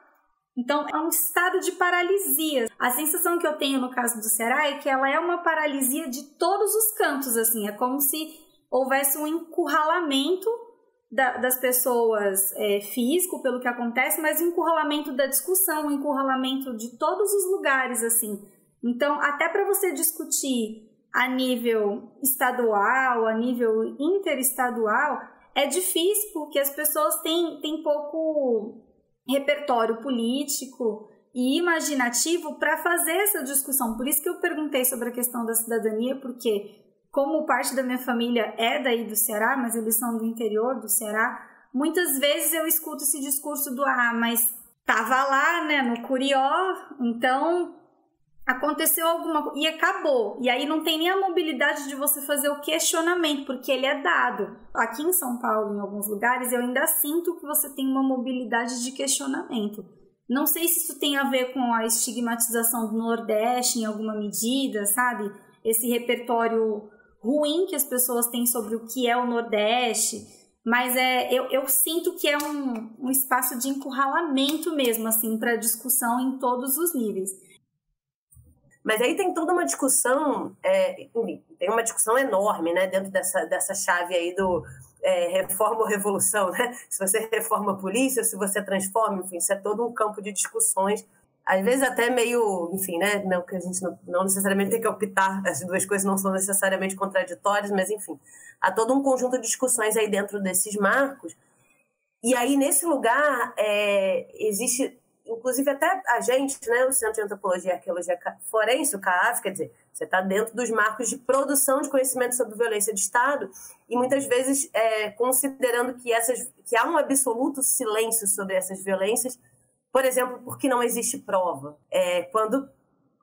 S2: Então, é um estado de paralisia. A sensação que eu tenho no caso do Ceará é que ela é uma paralisia de todos os cantos, assim. É como se houvesse um encurralamento das pessoas físico, pelo que acontece, mas o encurralamento da discussão, o encurralamento de todos os lugares, assim. Então, até para você discutir a nível estadual, a nível interestadual, é difícil porque as pessoas têm pouco repertório político e imaginativo para fazer essa discussão. Por isso que eu perguntei sobre a questão da cidadania, porque como parte da minha família é daí do Ceará, mas eles são do interior do Ceará, muitas vezes eu escuto esse discurso do mas tava lá, né, no Curió, então aconteceu alguma coisa e acabou. E aí não tem nem a mobilidade de você fazer o questionamento, porque ele é dado. Aqui em São Paulo, em alguns lugares, eu ainda sinto que você tem uma mobilidade de questionamento. Não sei se isso tem a ver com a estigmatização do Nordeste em alguma medida, sabe? Esse repertório ruim que as pessoas têm sobre o que é o Nordeste, mas eu sinto que é um espaço de encurralamento mesmo, assim, para discussão em todos os níveis.
S1: Mas aí tem toda uma discussão, tem uma discussão enorme, né, dentro dessa chave aí do reforma ou revolução, né? Se você reforma a polícia, se você transforma, enfim, isso é todo um campo de discussões, às vezes até meio, enfim, né, não, que a gente não necessariamente tem que optar, as duas coisas não são necessariamente contraditórias, mas enfim, há todo um conjunto de discussões aí dentro desses marcos, e aí nesse lugar existe, inclusive até a gente, né, o Centro de Antropologia e Arqueologia Forense, o CAAF, quer dizer, você está dentro dos marcos de produção de conhecimento sobre violência de Estado e muitas vezes considerando que há um absoluto silêncio sobre essas violências, por exemplo, porque não existe prova. Quando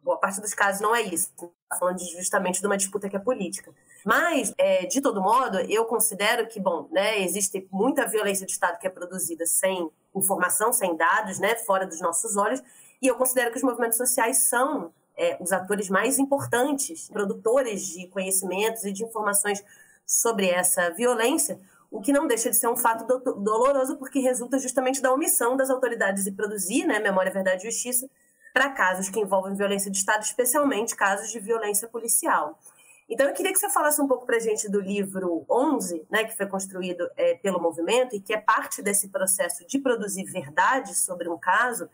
S1: boa parte dos casos não é isso, está falando justamente de uma disputa que é política. Mas, de todo modo, eu considero que, bom, né, existe muita violência de Estado que é produzida sem informação, sem dados, né, fora dos nossos olhos, e eu considero que os movimentos sociais são os atores mais importantes, produtores de conhecimentos e de informações sobre essa violência, o que não deixa de ser um fato doloroso, porque resulta justamente da omissão das autoridades de produzir, né, memória, verdade e justiça, para casos que envolvem violência de Estado, especialmente casos de violência policial. Então, eu queria que você falasse um pouco para a gente do livro 11, né, que foi construído pelo movimento e que é parte desse processo de produzir verdade sobre um caso,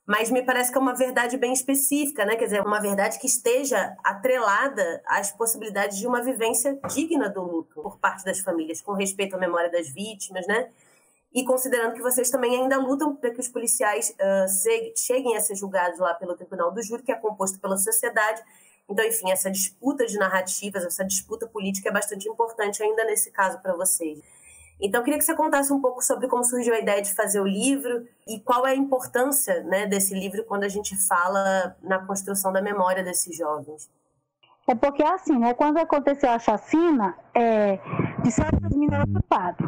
S1: mas me parece que é uma verdade bem específica, né? Quer dizer, uma verdade que esteja atrelada às possibilidades de uma vivência digna do luto por parte das famílias, com respeito à memória das vítimas, né? E considerando que vocês também ainda lutam para que os policiais cheguem a ser julgados lá pelo Tribunal do Júri, que é composto pela sociedade. Então, enfim, essa disputa de narrativas, essa disputa política é bastante importante ainda nesse caso para vocês. Então, eu queria que você contasse um pouco sobre como surgiu a ideia de fazer o livro e qual é a importância, né, desse livro quando a gente fala na construção da memória desses jovens.
S3: É porque, assim, né, quando aconteceu a chacina, disseram que os meninos eram culpados.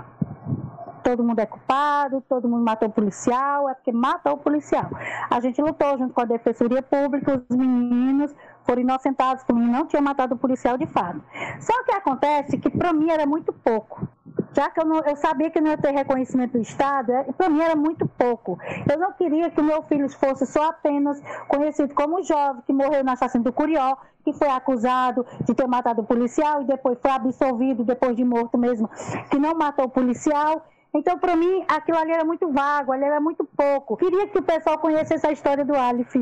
S3: Todo mundo é culpado, todo mundo matou o policial, é porque matou o policial. A gente lutou junto com a Defensoria Pública, os meninos foram inocentados, que o menino não tinha matado o policial de fato. Só que acontece que para mim era muito pouco. Já que eu sabia que não ia ter reconhecimento do Estado, para mim era muito pouco. Eu não queria que o meu filho fosse só apenas conhecido como jovem que morreu na chacina do Curió, que foi acusado de ter matado o policial e depois foi absolvido, depois de morto mesmo, que não matou o policial. Então, para mim, aquilo ali era muito vago, ali era muito pouco. Queria que o pessoal conhecesse a história do Aleph.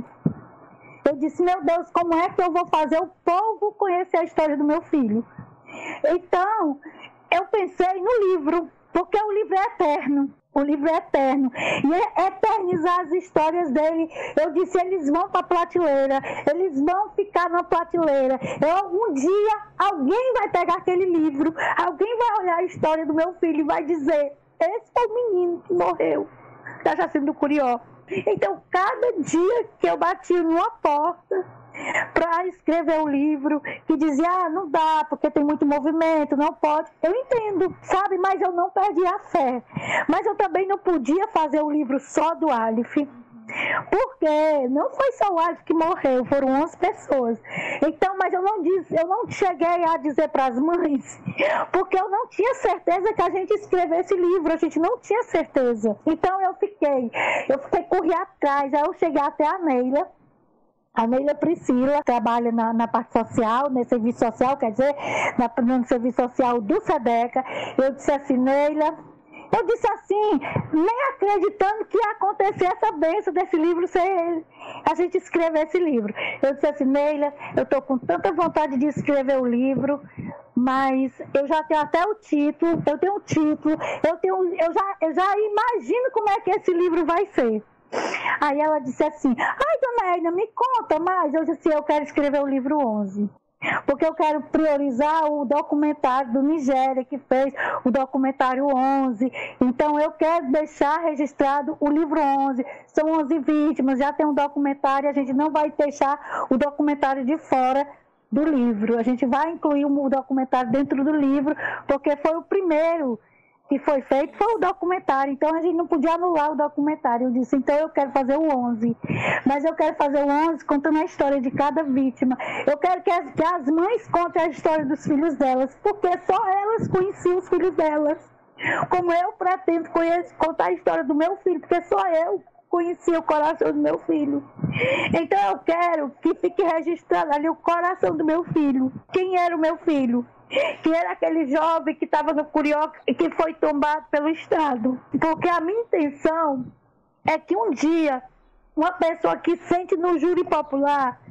S3: Eu disse, meu Deus, como é que eu vou fazer o povo conhecer a história do meu filho? Então, eu pensei no livro, porque o livro é eterno. O livro é eterno. E é eternizar as histórias dele. Eu disse, eles vão para a prateleira. Eles vão ficar na prateleira. Um dia, alguém vai pegar aquele livro. Alguém vai olhar a história do meu filho e vai dizer, esse é o menino que morreu da chacina do Curió. Então, cada dia que eu bati numa porta para escrever um livro que dizia, não dá, porque tem muito movimento, não pode. Eu entendo, sabe? Mas eu não perdi a fé. Mas eu também não podia fazer um livro só do Aleph, porque não foi só o Aleph que morreu, foram 11 pessoas. Então, mas eu não cheguei a dizer para as mães, porque eu não tinha certeza que a gente escrevesse livro, a gente não tinha certeza. Então eu fiquei corri atrás, aí eu cheguei até a Neila. A Neila Priscila trabalha na parte social, no serviço social, quer dizer, no serviço social do SEDECA. Eu disse assim, Neila, Eu disse assim, nem acreditando que ia acontecer essa bênção desse livro ser a gente escrever esse livro. Eu disse assim, Neila, eu estou com tanta vontade de escrever o livro, mas eu já tenho até o título, eu tenho um título, eu já imagino como é que esse livro vai ser. Aí ela disse assim, ai, dona Edna, me conta mais. Eu disse, eu quero escrever o livro 11. Porque eu quero priorizar o documentário do Nigéria, que fez o documentário 11. Então, eu quero deixar registrado o livro 11. São 11 vítimas, já tem um documentário, a gente não vai deixar o documentário de fora do livro. A gente vai incluir o documentário dentro do livro, porque foi o primeiro que foi feito, foi o documentário. Então, a gente não podia anular o documentário. Eu disse, então eu quero fazer o 11. Mas eu quero fazer o 11 contando a história de cada vítima. Eu quero que as mães contem a história dos filhos delas, porque só elas conheciam os filhos delas. Como eu pretendo contar a história do meu filho, porque só eu conhecia o coração do meu filho. Então, eu quero que fique registrado ali o coração do meu filho. Quem era o meu filho? Que era aquele jovem que estava no Curió e que foi tombado pelo Estado. Porque a minha intenção é que um dia, uma pessoa que sente no júri popular,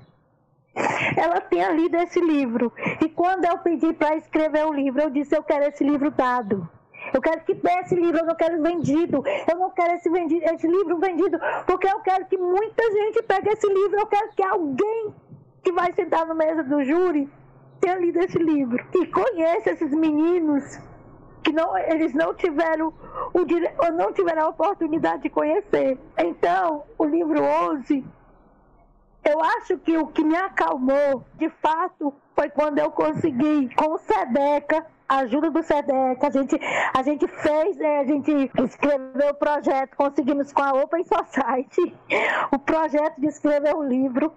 S3: ela tenha lido esse livro. E quando eu pedi para escrever o livro, eu disse, eu quero esse livro dado. Eu quero que dê esse livro, eu não quero vendido. Eu não quero esse livro vendido, porque eu quero que muita gente pegue esse livro. Eu quero que alguém que vai sentar na mesa do júri tenha lido esse livro e conheça esses meninos que eles não tiveram não tiveram a oportunidade de conhecer. Então, o livro 11, eu acho que o que me acalmou, de fato, foi quando eu consegui, com o SEDECA, a ajuda do SEDECA, a gente escreveu o projeto, conseguimos com a Open Society o projeto de escrever o livro.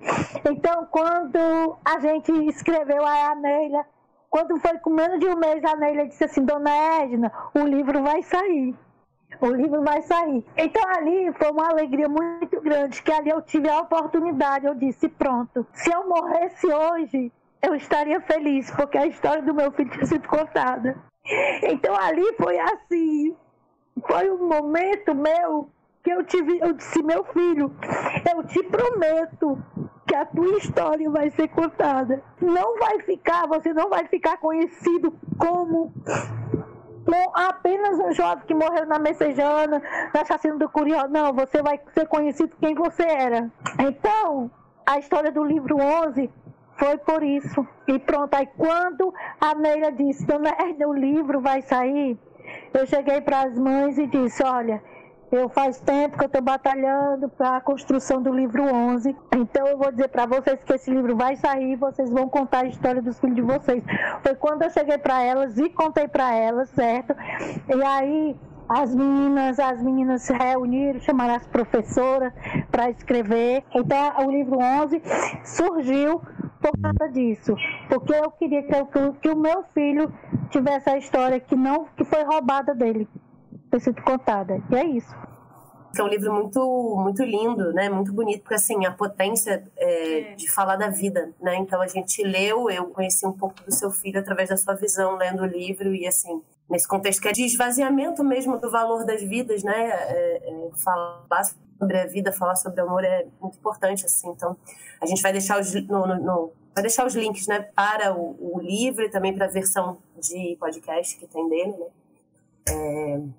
S3: Então, quando a gente escreveu a Neila, quando foi com menos de um mês, a Neila disse assim, dona Edna, o livro vai sair. O livro vai sair. Então ali foi uma alegria muito grande, que ali eu tive a oportunidade, eu disse, pronto, se eu morresse hoje, eu estaria feliz, porque a história do meu filho tinha sido contada. Então ali foi assim, foi um momento meu que eu disse, meu filho, eu te prometo que a tua história vai ser contada. Você não vai ficar conhecido como apenas um jovem que morreu na Messejana, na chacina do Curió. Não, você vai ser conhecido quem você era. Então, a história do livro 11 foi por isso. E pronto, aí quando a Neila disse, dona Edna, o livro vai sair, eu cheguei para as mães e disse, olha, faz tempo que eu estou batalhando para a construção do livro 11, então eu vou dizer para vocês que esse livro vai sair, vocês vão contar a história dos filhos de vocês. Foi quando eu cheguei para elas e contei para elas, certo? E aí as meninas se reuniram, chamaram as professoras para escrever. Então o livro 11 surgiu por causa disso, porque eu queria que o meu filho tivesse a história que foi roubada dele, ter sido contada. E é isso.
S1: É um livro muito, muito lindo, né? Muito bonito, porque assim, a potência de falar da vida, né? Então a gente leu, eu conheci um pouco do seu filho através da sua visão, lendo o livro, e assim, nesse contexto que é de esvaziamento mesmo do valor das vidas, né? Falar sobre a vida, falar sobre o amor é muito importante, assim. Então a gente vai deixar os links, né, para o livro e também para a versão de podcast que tem dele, né?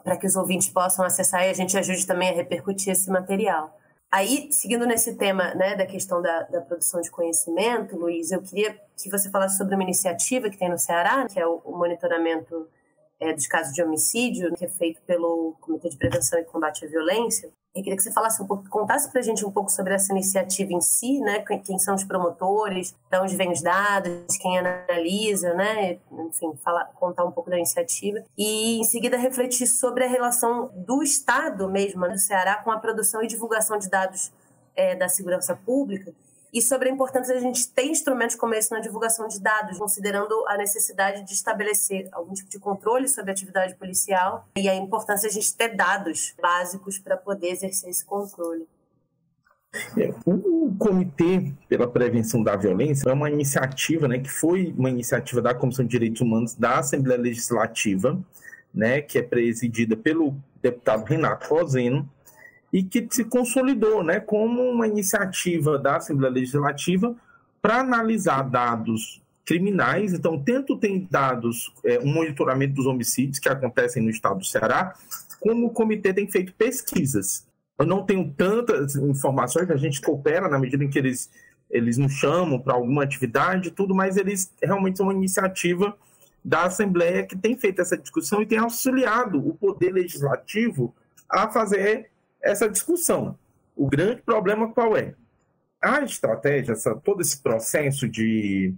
S1: Para que os ouvintes possam acessar e a gente ajude também a repercutir esse material. Aí, seguindo nesse tema, né, da questão da produção de conhecimento, Luiz, eu queria que você falasse sobre uma iniciativa que tem no Ceará, que é o monitoramento dos casos de homicídio, que é feito pelo Comitê de Prevenção e Combate à Violência. Eu queria que você falasse um pouco, contasse para a gente um pouco sobre essa iniciativa em si, né? Quem são os promotores, de onde vêm os dados, quem analisa, né? Enfim, contar um pouco da iniciativa. E, em seguida, refletir sobre a relação do Estado mesmo, do Ceará, com a produção e divulgação de dados da segurança pública, e sobre a importância de a gente ter instrumentos como esse na divulgação de dados, considerando a necessidade de estabelecer algum tipo de controle sobre a atividade policial e a importância de a gente ter dados básicos para poder exercer esse controle.
S4: O Comitê pela Prevenção da Violência é uma iniciativa, né, que foi uma iniciativa da Comissão de Direitos Humanos da Assembleia Legislativa, né, que é presidida pelo deputado Renato Roseno, e que se consolidou, né, como uma iniciativa da Assembleia Legislativa para analisar dados criminais. Então, tanto tem dados, um monitoramento dos homicídios que acontecem no estado do Ceará, como o comitê tem feito pesquisas. Eu não tenho tantas informações, a gente coopera na medida em que eles nos chamam para alguma atividade e tudo, mas eles realmente são uma iniciativa da Assembleia que tem feito essa discussão e tem auxiliado o Poder Legislativo a fazer essa discussão. O grande problema qual é? A estratégia, todo esse processo de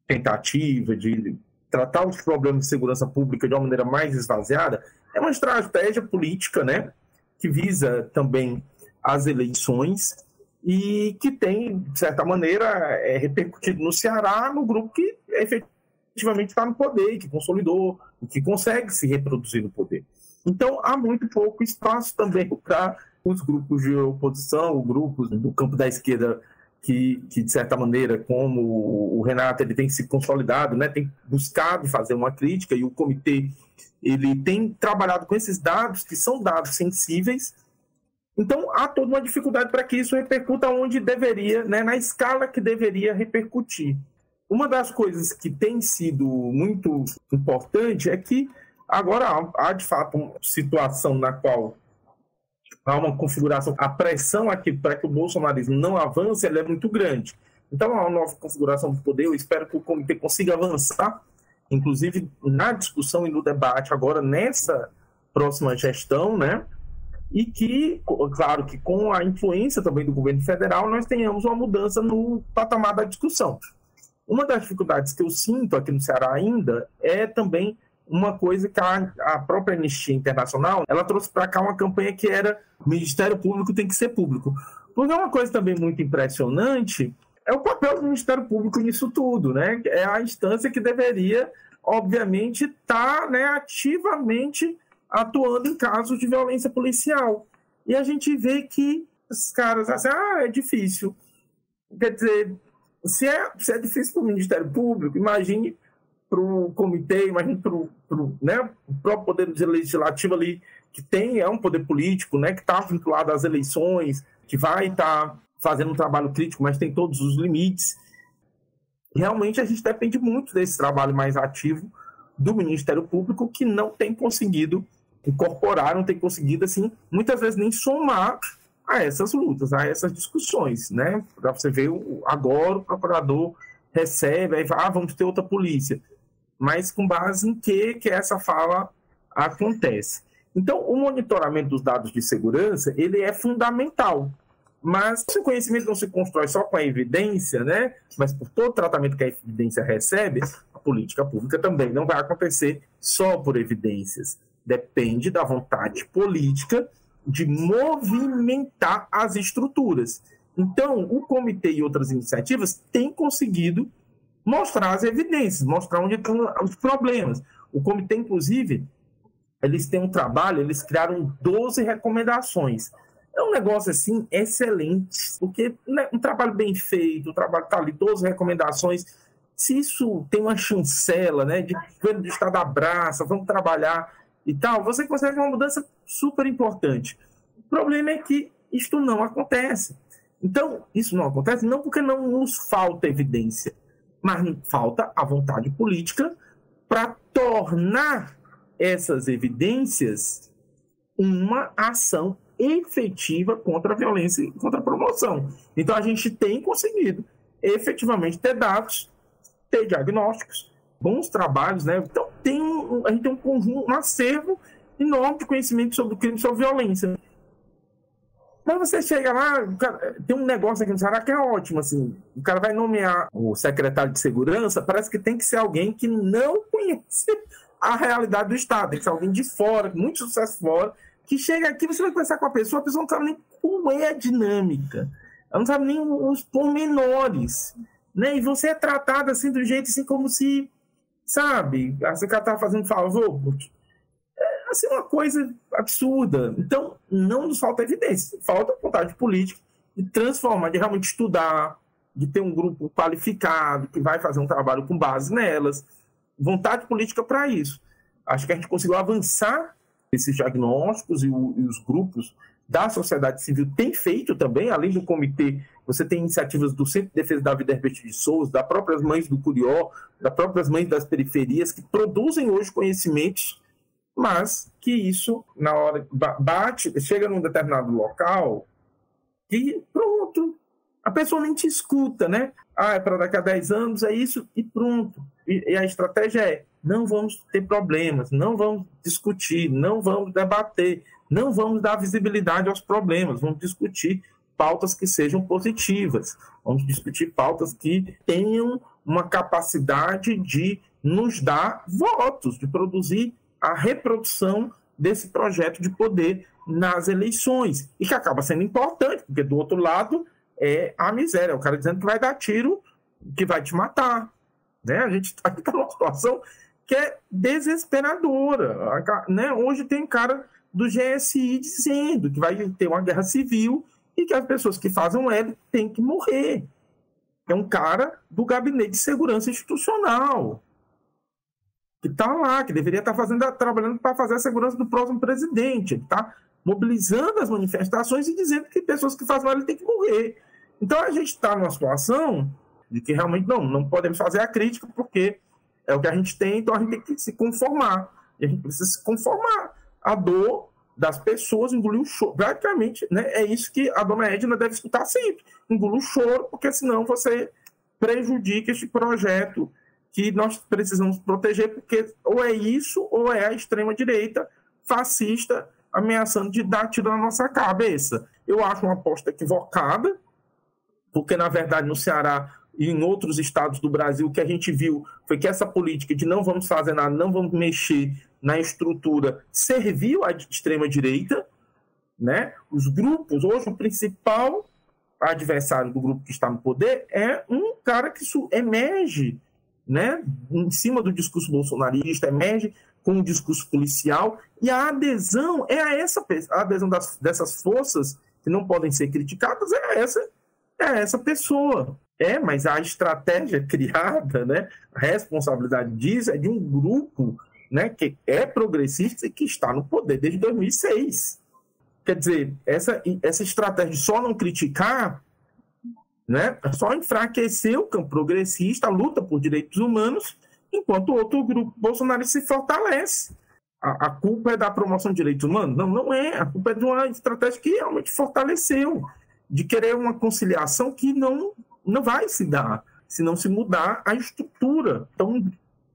S4: tentativa de tratar os problemas de segurança pública de uma maneira mais esvaziada, é uma estratégia política, né, que visa também as eleições e que tem, de certa maneira, repercutido no Ceará, no grupo que efetivamente está no poder, que consolidou, que consegue se reproduzir no poder. Então, há muito pouco espaço também para os grupos de oposição, os grupos do campo da esquerda que, de certa maneira, como o Renato, ele tem se consolidado, né, tem buscado fazer uma crítica, e o comitê ele tem trabalhado com esses dados, que são dados sensíveis. Então, há toda uma dificuldade para que isso repercuta onde deveria, né, na escala que deveria repercutir. Uma das coisas que tem sido muito importante é que agora há, de fato, uma situação na qual há uma configuração, a pressão aqui para que o bolsonarismo não avance, ela é muito grande. Então, há uma nova configuração do poder, eu espero que o comitê consiga avançar, inclusive na discussão e no debate agora, nessa próxima gestão, né? E que, claro, que com a influência também do governo federal, nós tenhamos uma mudança no patamar da discussão. Uma das dificuldades que eu sinto aqui no Ceará ainda é também uma coisa que a própria Anistia Internacional, ela trouxe para cá uma campanha que era o Ministério Público tem que ser público. Porque uma coisa também muito impressionante é o papel do Ministério Público nisso tudo, né? É a instância que deveria, obviamente, estar, né, ativamente atuando em casos de violência policial. E a gente vê que os caras assim, é difícil. Quer dizer, se é difícil para o Ministério Público, imagine para o comitê, imagine para né, o próprio Poder Legislativo ali, que é um poder político, né, que está vinculado às eleições, que vai estar fazendo um trabalho crítico, mas tem todos os limites. Realmente a gente depende muito desse trabalho mais ativo do Ministério Público, que não tem conseguido incorporar, não tem conseguido, assim, muitas vezes nem somar a essas lutas, a essas discussões, né? Para você ver, agora o procurador recebe, aí vai, vamos ter outra polícia. Mas com base em que essa fala acontece. Então, o monitoramento dos dados de segurança, ele é fundamental. Mas se o conhecimento não se constrói só com a evidência, né? Mas por todo o tratamento que a evidência recebe, a política pública também não vai acontecer só por evidências. Depende da vontade política de movimentar as estruturas. Então, o comitê e outras iniciativas têm conseguido mostrar as evidências, mostrar onde estão os problemas. O comitê, inclusive, eles têm um trabalho, eles criaram 12 recomendações. É um negócio, assim, excelente, porque um trabalho bem feito, o trabalho está ali, 12 recomendações. Se isso tem uma chancela, né, de governo do Estado abraça, vamos trabalhar e tal, você consegue uma mudança super importante. O problema é que isto não acontece. Então, isso não acontece não porque não nos falta evidência, mas falta a vontade política para tornar essas evidências uma ação efetiva contra a violência e contra a promoção. Então, a gente tem conseguido efetivamente ter dados, ter diagnósticos, bons trabalhos, né? Então, a gente tem um conjunto, um acervo enorme de conhecimento sobre o crime e sobre violência. Mas você chega lá, tem um negócio aqui no Ceará que é ótimo, assim, o cara vai nomear o secretário de segurança, parece que tem que ser alguém que não conhece a realidade do Estado, tem que ser alguém de fora, com muito sucesso fora, que chega aqui, você vai conversar com a pessoa não sabe nem como é a dinâmica, ela não sabe nem os pormenores, né? E você é tratado assim, do jeito assim, como se, sabe, esse cara tá fazendo favor, é assim, uma coisa absurda. Então, não nos falta evidência, falta vontade política de transformar, de realmente estudar, de ter um grupo qualificado, que vai fazer um trabalho com base nelas, vontade política para isso. Acho que a gente conseguiu avançar esses diagnósticos e os grupos da sociedade civil têm feito também, além do comitê, você tem iniciativas do Centro de Defesa da Vida Herbert de Souza, das próprias mães do Curió, das próprias mães das periferias, que produzem hoje conhecimentos, mas que isso, na hora, chega num determinado local e pronto, a pessoa nem te escuta, né? É para daqui a 10 anos, é isso e pronto. E a estratégia é, não vamos ter problemas, não vamos discutir, não vamos debater, não vamos dar visibilidade aos problemas, vamos discutir pautas que sejam positivas, vamos discutir pautas que tenham uma capacidade de nos dar votos, de produzir a reprodução desse projeto de poder nas eleições, e que acaba sendo importante, porque do outro lado é a miséria, o cara dizendo que vai dar tiro, que vai te matar, né? A gente está numa situação que é desesperadora, né? Hoje tem cara do GSI dizendo que vai ter uma guerra civil e que as pessoas que fazem L têm que morrer. É um cara do Gabinete de Segurança Institucional, que está lá, que deveria estar trabalhando para fazer a segurança do próximo presidente. Ele está mobilizando as manifestações e dizendo que pessoas que fazem L têm que morrer. Então a gente está numa situação de que realmente não podemos fazer a crítica, porque é o que a gente tem, então a gente tem que se conformar. E a gente precisa se conformar. A dor das pessoas, engolir o choro. Praticamente, né, é isso que a dona Edna deve escutar sempre. Engolir o choro, porque senão você prejudica este projeto que nós precisamos proteger, porque ou é isso, ou é a extrema-direita fascista ameaçando de dar tiro na nossa cabeça. Eu acho uma aposta equivocada, porque, na verdade, no Ceará e em outros estados do Brasil, o que a gente viu foi que essa política de não vamos fazer nada, não vamos mexer na estrutura, serviu à extrema-direita, né? Os grupos, hoje o principal adversário do grupo que está no poder é um cara que emerge, né? Em cima do discurso bolsonarista, emerge com o discurso policial, e a adesão é a adesão dessas forças que não podem ser criticadas, é essa pessoa. Mas a estratégia criada, né, a responsabilidade disso é de um grupo, né, que é progressista e que está no poder desde 2006. Quer dizer, essa estratégia de só não criticar, né, só enfraquecer o campo progressista, a luta por direitos humanos, enquanto o outro grupo bolsonarista se fortalece. A culpa é da promoção de direitos humanos? Não é. A culpa é de uma estratégia que realmente fortaleceu, de querer uma conciliação que não vai se dar se não se mudar a estrutura. Então,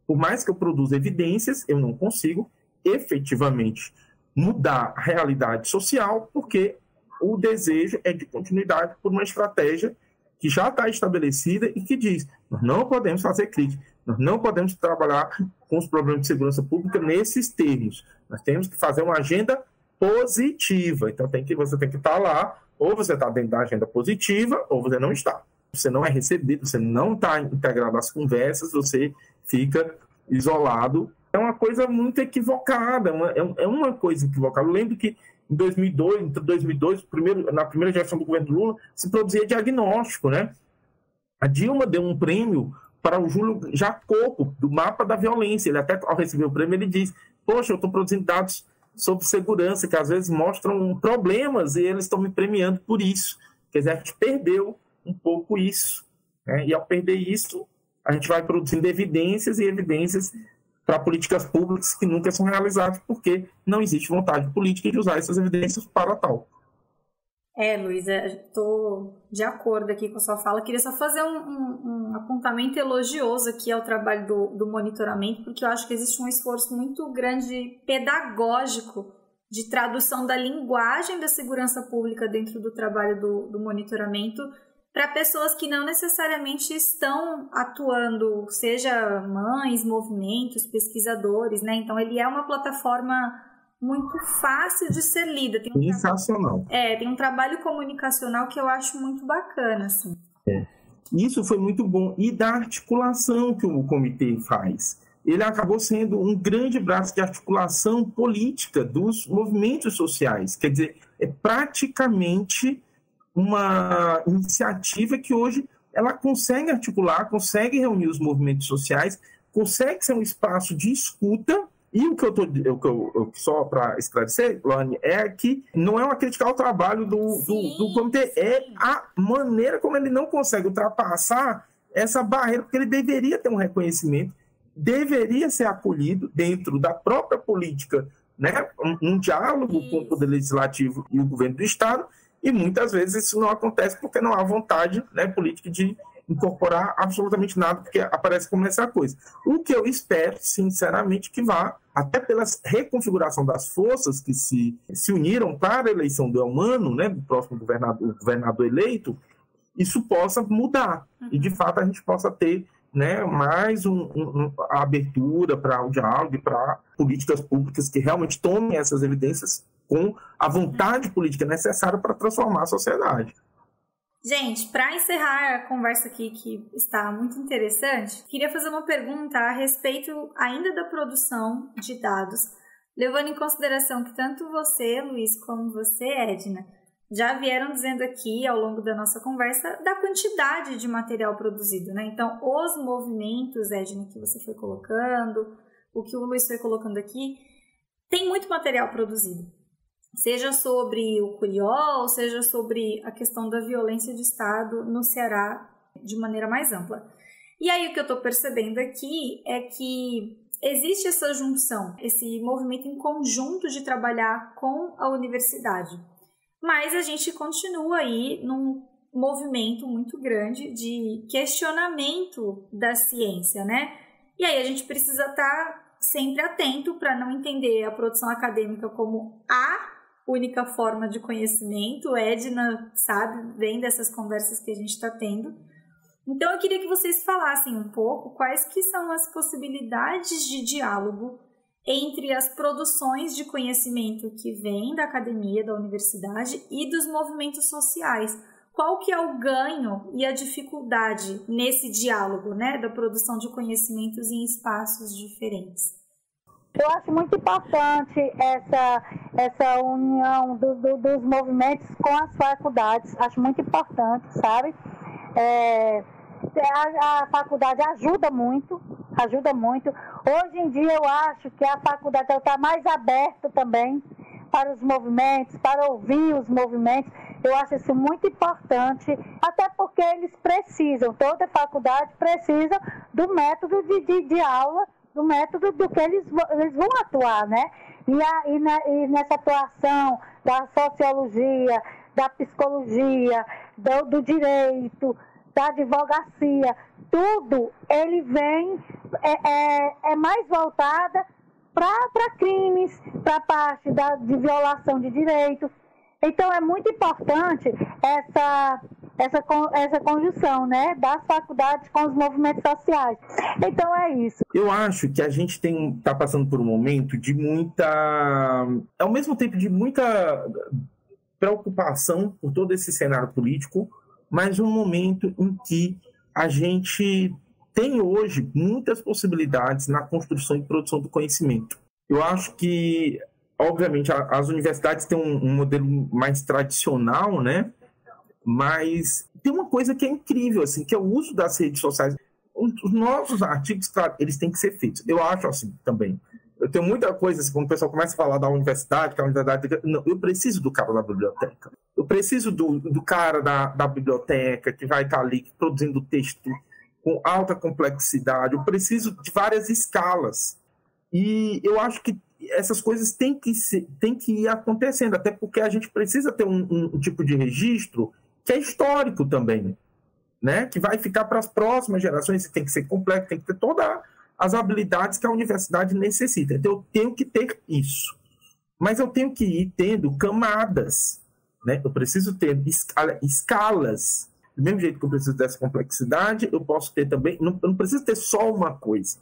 S4: por mais que eu produza evidências, eu não consigo efetivamente mudar a realidade social, porque o desejo é de continuidade por uma estratégia que já está estabelecida e que diz: nós não podemos fazer crítica, nós não podemos trabalhar com os problemas de segurança pública nesses termos. Nós temos que fazer uma agenda positiva. Então, você tem que estar lá, ou você está dentro da agenda positiva, ou você não está. Você não é recebido, você não está integrado às conversas, você fica isolado. É uma coisa muito equivocada, é uma coisa equivocada. Eu lembro que em 2002, na primeira gestão do governo Lula, se produzia diagnóstico, né? A Dilma deu um prêmio para o Júlio Jacopo, do Mapa da Violência. Ele até, ao receber o prêmio, ele diz: poxa, eu estou produzindo dados sobre segurança, que às vezes mostram problemas e eles estão me premiando por isso. Quer dizer, a gente perdeu um pouco isso, né? E ao perder isso, a gente vai produzindo evidências para políticas públicas que nunca são realizadas, porque não existe vontade política de usar essas evidências para tal.
S2: Luísa, estou de acordo aqui com a sua fala. Queria só fazer um apontamento elogioso aqui ao trabalho do monitoramento, porque eu acho que existe um esforço muito grande pedagógico de tradução da linguagem da segurança pública dentro do trabalho do monitoramento para pessoas que não necessariamente estão atuando, seja mães, movimentos, pesquisadores, né? Então, ele é uma plataforma muito fácil de ser lida.
S4: Sensacional.
S2: Tem um trabalho comunicacional que eu acho muito bacana, assim.
S4: Isso foi muito bom. E da articulação que o comitê faz. Ele acabou sendo um grande braço de articulação política dos movimentos sociais. Quer dizer, é praticamente uma iniciativa que hoje ela consegue articular, consegue reunir os movimentos sociais, consegue ser um espaço de escuta, E o que só para esclarecer, Lani, é que não é uma crítica ao trabalho do comitê, é a maneira como ele não consegue ultrapassar essa barreira, porque ele deveria ter um reconhecimento, deveria ser acolhido dentro da própria política, né? Um diálogo com o Poder Legislativo e o governo do Estado, e muitas vezes isso não acontece porque não há vontade, né, política de incorporar absolutamente nada, porque aparece como essa coisa. O que eu espero, sinceramente, que vá, até pela reconfiguração das forças que se uniram para a eleição do Elmano, né, do próximo governador eleito, isso possa mudar. E, de fato, a gente possa ter, né, mais a abertura para o diálogo e para políticas públicas que realmente tomem essas evidências com a vontade política necessária para transformar a sociedade.
S2: Gente, para encerrar a conversa aqui, que está muito interessante, queria fazer uma pergunta a respeito ainda da produção de dados, levando em consideração que tanto você, Luiz, como você, Edna, já vieram dizendo aqui ao longo da nossa conversa da quantidade de material produzido, né? Então, os movimentos, Edna, que você foi colocando, o que o Luiz foi colocando aqui, tem muito material produzido. Seja sobre o Curió, seja sobre a questão da violência de Estado no Ceará de maneira mais ampla. E aí o que eu estou percebendo aqui é que existe essa junção, esse movimento em conjunto de trabalhar com a universidade. Mas a gente continua aí num movimento muito grande de questionamento da ciência, né? E aí a gente precisa estar sempre atento para não entender a produção acadêmica como a única forma de conhecimento. Edna sabe, vem dessas conversas que a gente está tendo. Então eu queria que vocês falassem um pouco quais que são as possibilidades de diálogo entre as produções de conhecimento que vêm da academia, da universidade e dos movimentos sociais. Qual que é o ganho e a dificuldade nesse diálogo, né, da produção de conhecimentos em espaços diferentes?
S3: Eu acho muito importante essa união dos movimentos com as faculdades. Acho muito importante, sabe? A faculdade ajuda muito. Hoje em dia eu acho que a faculdade está mais aberta também para os movimentos, para ouvir os movimentos. Eu acho isso muito importante, até porque eles precisam, toda faculdade precisa do método de aula, do método do que eles vão atuar, né? E nessa atuação da sociologia, da psicologia, do direito, da advocacia, tudo ele vem, é mais voltada para crimes, para a parte de violação de direitos. Então é muito importante essa conjunção, né, das faculdades com os movimentos sociais. Então é isso.
S4: Eu acho que a gente está passando por um momento de ao mesmo tempo de muita preocupação por todo esse cenário político, mas um momento em que a gente tem hoje muitas possibilidades na construção e produção do conhecimento. Eu acho que, obviamente, as universidades têm um modelo mais tradicional, né? Mas tem uma coisa que é incrível, assim, que é o uso das redes sociais. Os nossos artigos, claro, eles têm que ser feitos. Eu acho assim também. Eu tenho muita coisa, assim, quando o pessoal começa a falar da universidade, que a universidade... Não, eu preciso do cara da biblioteca. Eu preciso do cara da biblioteca que vai estar ali produzindo texto com alta complexidade. Eu preciso de várias escalas. E eu acho que essas coisas têm que ir acontecendo, até porque a gente precisa ter um tipo de registro que é histórico também, né? Que vai ficar para as próximas gerações, tem que ser complexo, tem que ter todas as habilidades que a universidade necessita. Então, eu tenho que ter isso. Mas eu tenho que ir tendo camadas, né? Eu preciso ter escalas. Do mesmo jeito que eu preciso dessa complexidade, eu posso ter também... Eu não preciso ter só uma coisa.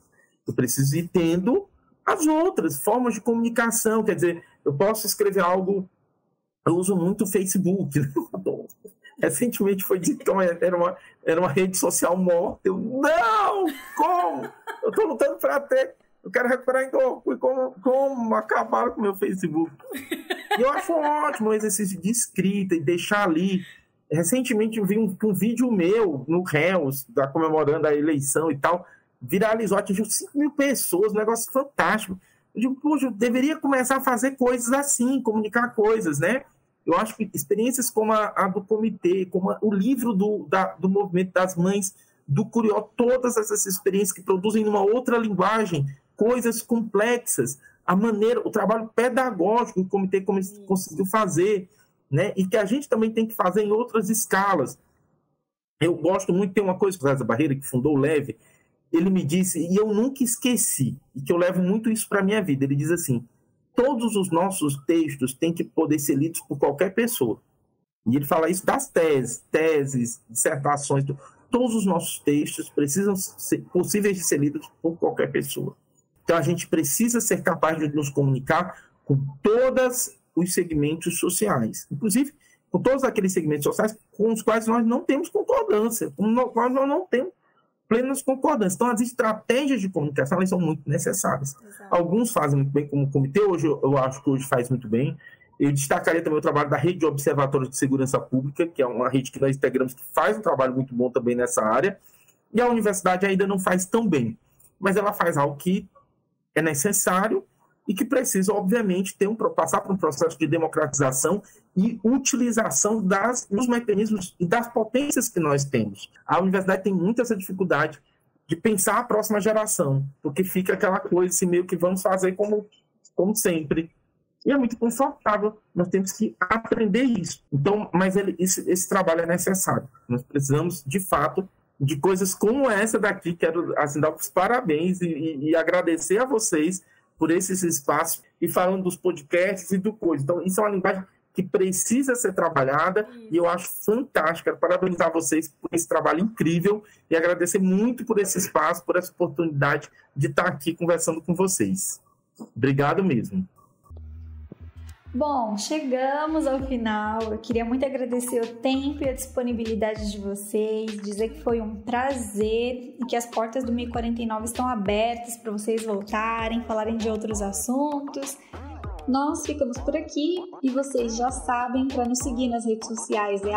S4: Eu preciso ir tendo as outras formas de comunicação. Quer dizer, eu posso escrever algo... Eu uso muito o Facebook, né? Recentemente foi dito que era uma rede social morta. Eu, não! Como? Eu estou lutando para ter... Eu quero recuperar então como acabaram com o meu Facebook. E eu acho ótimo o exercício de escrita e deixar ali. Recentemente eu vi um vídeo meu no Reels, comemorando a eleição e tal. Viralizou, atingiu 5.000 pessoas, um negócio fantástico. Eu digo, poxa, eu deveria começar a fazer coisas assim, comunicar coisas, né? Eu acho que experiências como a do comitê, como o livro do movimento das mães, do Curió, todas essas experiências que produzem numa outra linguagem, coisas complexas, o trabalho pedagógico que o comitê conseguiu fazer, né? E que a gente também tem que fazer em outras escalas. Eu gosto muito, tem uma coisa que o César Barreira, que fundou o Leve, ele me disse, e eu nunca esqueci, e que eu levo muito isso para a minha vida, ele diz assim, todos os nossos textos têm que poder ser lidos por qualquer pessoa. E ele fala isso das teses, dissertações, todos os nossos textos precisam ser possíveis de ser lidos por qualquer pessoa. Então, a gente precisa ser capaz de nos comunicar com todos os segmentos sociais, inclusive com todos aqueles segmentos sociais com os quais nós não temos concordância, com os quais nós não temos plenas concordâncias. Então, as estratégias de comunicação elas são muito necessárias. Exato. Alguns fazem muito bem, como o comitê, hoje eu acho que hoje faz muito bem. Eu destacaria também o trabalho da Rede de Observatórios de Segurança Pública, que é uma rede que nós integramos, que faz um trabalho muito bom também nessa área, e a universidade ainda não faz tão bem, mas ela faz algo que é necessário e que precisa, obviamente, passar por um processo de democratização e utilização dos mecanismos e das potências que nós temos. A universidade tem muito essa dificuldade de pensar a próxima geração, porque fica aquela coisa assim, meio que vamos fazer como sempre. E é muito confortável, nós temos que aprender isso. Então, mas esse trabalho é necessário. Nós precisamos, de fato, de coisas como essa daqui. Quero dar os parabéns e agradecer a vocês por esses espaços e falando dos podcasts e do coisa. Então, isso é uma linguagem que precisa ser trabalhada e eu acho fantástico. Quero parabenizar vocês por esse trabalho incrível e agradecer muito por esse espaço, por essa oportunidade de estar aqui conversando com vocês. Obrigado mesmo.
S2: Bom, chegamos ao final. Eu queria muito agradecer o tempo e a disponibilidade de vocês, dizer que foi um prazer e que as portas do 1049 estão abertas para vocês voltarem, falarem de outros assuntos. Nós ficamos por aqui e vocês já sabem, para nos seguir nas redes sociais é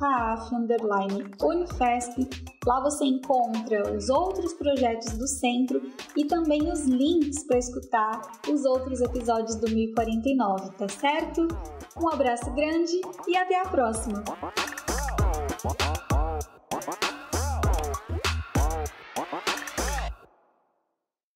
S2: @caf_unifesp. Lá você encontra os outros projetos do centro e também os links para escutar os outros episódios do 1049, tá certo? Um abraço grande e até a próxima!